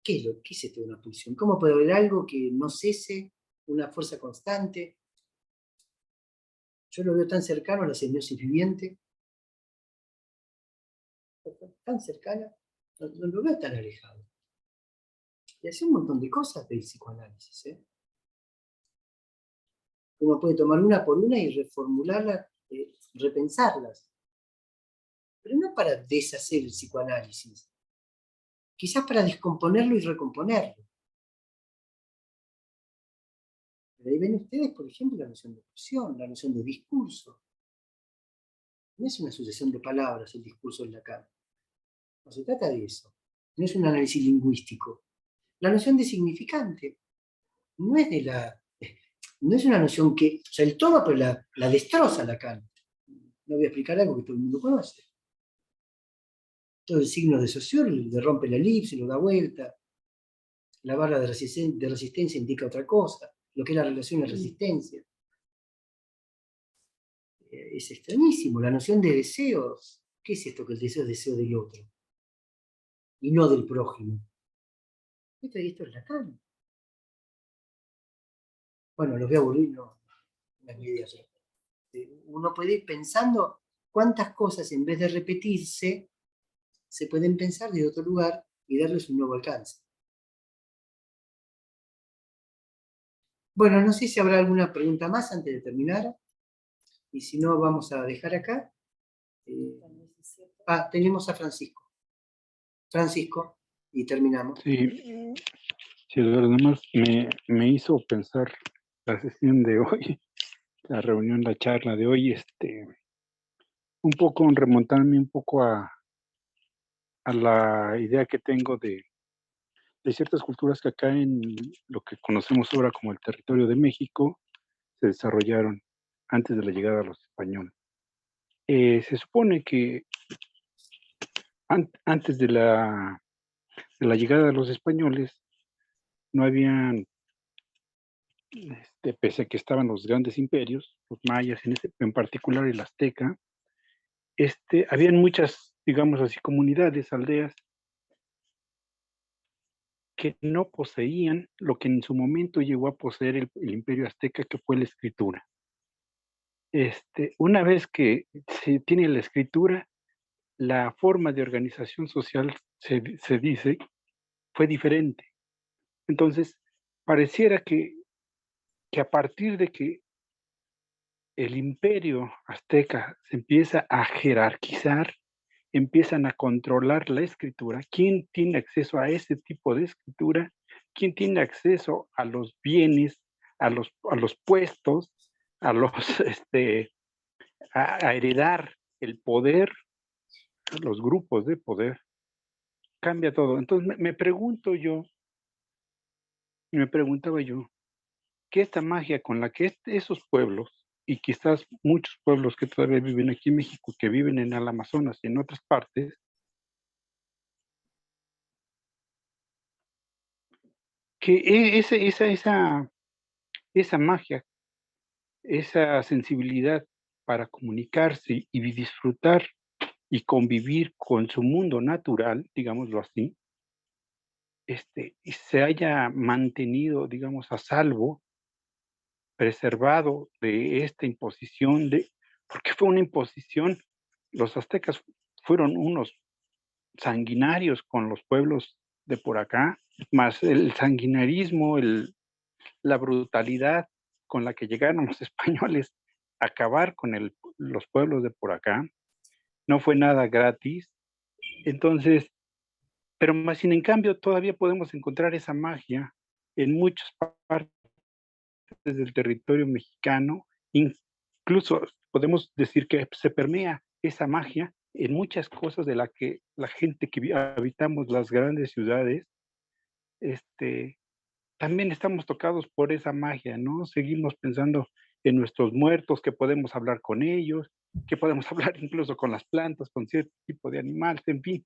¿Qué es esto de una pulsión? ¿Cómo puede haber algo que no cese, una fuerza constante? Yo lo veo tan cercano a la semiosis viviente. Tan cercana, no lo veo tan alejado. Y hace un montón de cosas del psicoanálisis, ¿eh? Uno puede tomar una por una y reformularlas, repensarlas. Pero no para deshacer el psicoanálisis. Quizás para descomponerlo y recomponerlo. Pero ahí ven ustedes, por ejemplo, la noción de pulsión, la noción de discurso. No es una sucesión de palabras el discurso de Lacan. No se trata de eso. No es un análisis lingüístico. La noción de significante no es de la... No es una noción que... O sea, él toma, pero la destroza Lacan. No voy a explicar algo que todo el mundo conoce. Todo el signo de Saussure le rompe la elipse, lo da vuelta. La barra de resistencia indica otra cosa. Lo que es la relación de resistencia. Es extrañísimo. La noción de deseos. ¿Qué es esto que el deseo es deseo del otro? Y no del prójimo. Esto es Lacan. Bueno, los voy a aburrir, no es mi idea. Uno puede ir pensando cuántas cosas en vez de repetirse se pueden pensar de otro lugar y darles un nuevo alcance. Bueno, no sé si habrá alguna pregunta más antes de terminar. Y si no, vamos a dejar acá. Tenemos a Francisco. Francisco, y terminamos. Sí, Eduardo, nada más me hizo pensar la sesión de hoy, la reunión, la charla de hoy, un poco remontarme un poco a la idea que tengo de ciertas culturas que acá en lo que conocemos ahora como el territorio de México se desarrollaron antes de la llegada de los españoles. Se supone que antes de la llegada de los españoles no habían, pese a que estaban los grandes imperios, los mayas en particular el azteca, habían muchas, digamos así, comunidades, aldeas que no poseían lo que en su momento llegó a poseer el imperio azteca, que fue la escritura. Una vez que se tiene la escritura, la forma de organización social se dice fue diferente. Entonces, pareciera que a partir de que el imperio azteca se empieza a jerarquizar, empiezan a controlar la escritura, quién tiene acceso a ese tipo de escritura, quién tiene acceso a los bienes, a los puestos, a los a heredar el poder, los grupos de poder, cambia todo. Entonces me preguntaba yo, que esta magia con la que esos pueblos, y quizás muchos pueblos que todavía viven aquí en México, que viven en el Amazonas y en otras partes, que esa magia, esa sensibilidad para comunicarse y disfrutar y convivir con su mundo natural, digámoslo así, y se haya mantenido, digamos, a salvo, preservado de esta imposición, porque fue una imposición. Los aztecas fueron unos sanguinarios con los pueblos de por acá, más el sanguinarismo, la brutalidad con la que llegaron los españoles a acabar con los pueblos de por acá. No fue nada gratis. Entonces, pero más sin en cambio todavía podemos encontrar esa magia en muchas partes del territorio mexicano. Incluso podemos decir que se permea esa magia en muchas cosas de la que la gente que habitamos las grandes ciudades, también estamos tocados por esa magia, ¿no? Seguimos pensando en nuestros muertos, que podemos hablar con ellos, que podemos hablar incluso con las plantas, con cierto tipo de animales, en fin.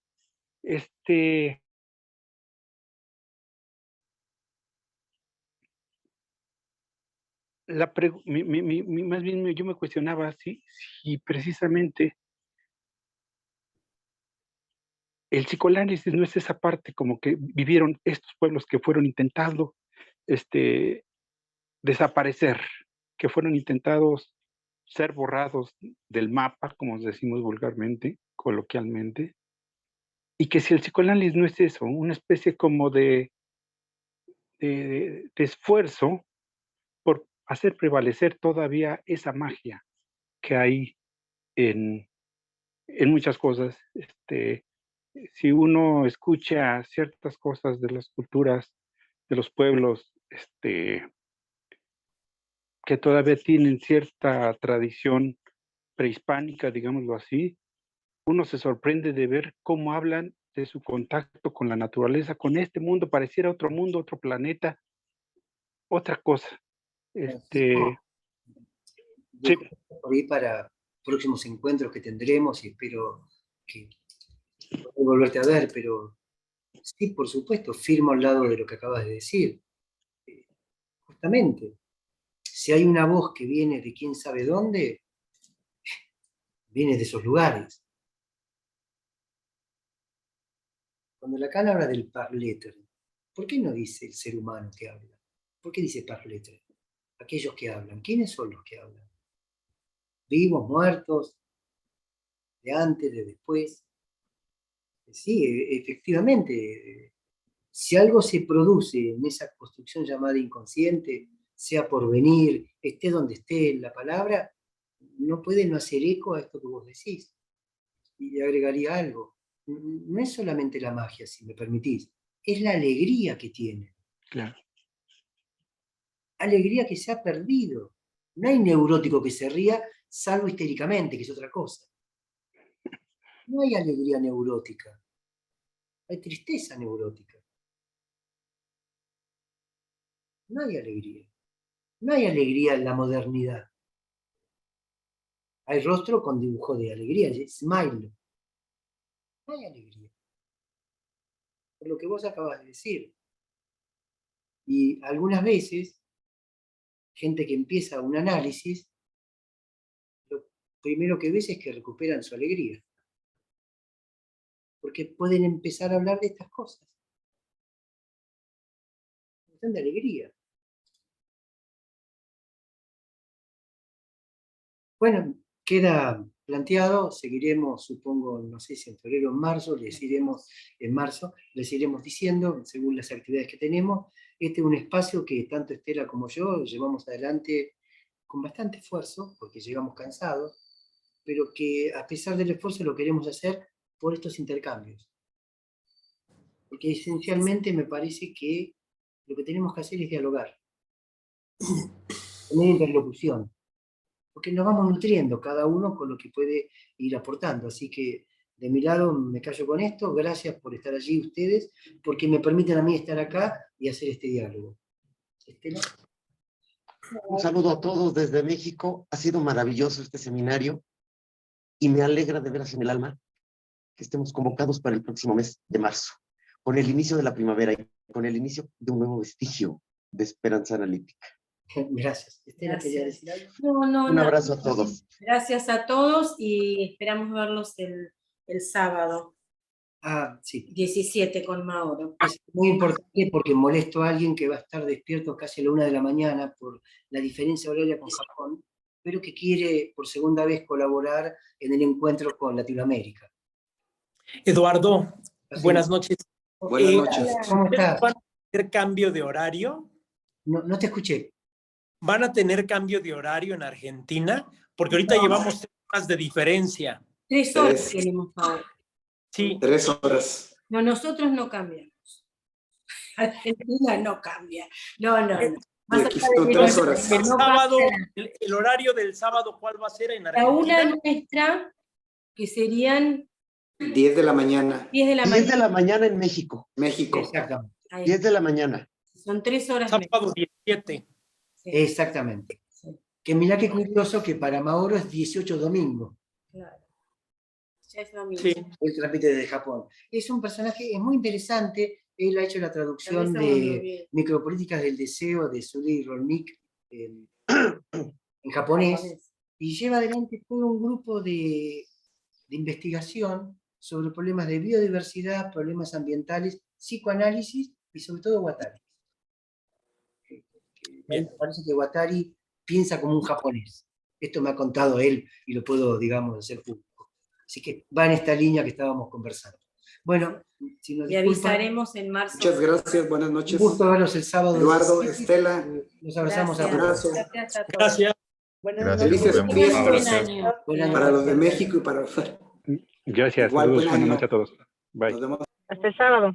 Más bien yo me cuestionaba si precisamente el psicoanálisis no es esa parte como que vivieron estos pueblos que fueron intentando desaparecer, que fueron intentados ser borrados del mapa, como decimos vulgarmente, coloquialmente, y que si el psicoanálisis no es eso, una especie como de esfuerzo por hacer prevalecer todavía esa magia que hay en muchas cosas. Si uno escucha ciertas cosas de las culturas de los pueblos, que todavía tienen cierta tradición prehispánica, digámoslo así, uno se sorprende de ver cómo hablan de su contacto con la naturaleza, con este mundo, pareciera otro mundo, otro planeta, otra cosa. Sí. Por ahí para próximos encuentros que tendremos y espero que volverte a ver, pero sí, por supuesto, firmo al lado de lo que acabas de decir. Justamente, si hay una voz que viene de quién sabe dónde, viene de esos lugares. Cuando Lacan habla del parler, ¿por qué no dice el ser humano que habla? ¿Por qué dice parler? Aquellos que hablan. ¿Quiénes son los que hablan? ¿Vivos, muertos? ¿De antes, de después? Sí, efectivamente, si algo se produce en esa construcción llamada inconsciente, sea por venir, esté donde esté la palabra, no puede no hacer eco a esto que vos decís. Y le agregaría algo. No es solamente la magia, si me permitís, es la alegría que tiene. Claro. Alegría que se ha perdido. No hay neurótico que se ría, salvo histéricamente, que es otra cosa. No hay alegría neurótica. Hay tristeza neurótica. No hay alegría. No hay alegría en la modernidad. Hay rostro con dibujo de alegría, smile. No hay alegría. Por lo que vos acabas de decir. Y algunas veces, gente que empieza un análisis, lo primero que ves es que recuperan su alegría. Porque pueden empezar a hablar de estas cosas. Están de alegría. Bueno, queda planteado, seguiremos, supongo, no sé si en febrero o en marzo, les iremos diciendo, según las actividades que tenemos. Este es un espacio que tanto Estela como yo llevamos adelante con bastante esfuerzo, porque llegamos cansados, pero que a pesar del esfuerzo lo queremos hacer por estos intercambios. Porque esencialmente me parece que lo que tenemos que hacer es dialogar, tener interlocución, porque nos vamos nutriendo cada uno con lo que puede ir aportando. Así que de mi lado me callo con esto. Gracias por estar allí ustedes, porque me permiten a mí estar acá y hacer este diálogo. Estela. Un saludo a todos desde México. Ha sido maravilloso este seminario y me alegra de veras en el alma que estemos convocados para el próximo mes de marzo, con el inicio de la primavera y con el inicio de un nuevo vestigio de esperanza analítica. Gracias. Estela, ¿quería decir algo? Un abrazo a todos. Gracias a todos y esperamos verlos el sábado. Sí. 17 con Mauro. Es muy importante porque molesto a alguien que va a estar despierto casi a la 1 de la mañana por la diferencia horaria con Japón, pero que quiere por segunda vez colaborar en el encuentro con Latinoamérica. Eduardo, Así. buenas noches. Buenas noches. ¿Cómo estás? ¿Van a tener cambio de horario? No te escuché. ¿Van a tener cambio de horario en Argentina? Porque ahorita llevamos 3 horas de diferencia. 3 horas Tres. tenemos ahora. Sí, 3 horas. No, nosotros no cambiamos. Argentina no cambia. No. Y Más aquí allá son de 3 que horas. el no sábado, cambia el horario del sábado, ¿cuál va a ser en la una Argentina? nuestra, que serían 10 de la mañana, 10 de la 10 de mañana. la mañana en México. México. Exactamente. Ahí. 10 de la mañana. Son 3 horas Sábado menos. 17. Sí, Exactamente. sí, Que mirá qué curioso que para Mauro es 18 domingo. claro. Ya es lo mismo. Sí. El trámite desde Japón. Es un personaje, es muy interesante. Él ha hecho la traducción También somos muy de bien. Micropolíticas del Deseo de Sully Rolnik en japonés y lleva adelante todo un grupo de investigación sobre problemas de biodiversidad, problemas ambientales, psicoanálisis y sobre todo Guattari. Me parece que Guattari piensa como un japonés. Esto me ha contado él y lo puedo, digamos, hacer público. Así que va en esta línea que estábamos conversando. Bueno, si nos Y disculpan, avisaremos en marzo. Muchas gracias, buenas un noches. gusto verlos el sábado. Eduardo, 17. Estela, Nos abrazamos a Gracias. todos. Gracias a todos. Gracias. Gracias, Felices nos vemos. fiestas. Buen año. Buenas para los de noches. México y para Gracias, Igual, saludos, buen buenas año. noches a todos. Bye. Nos vemos. Hasta el sábado.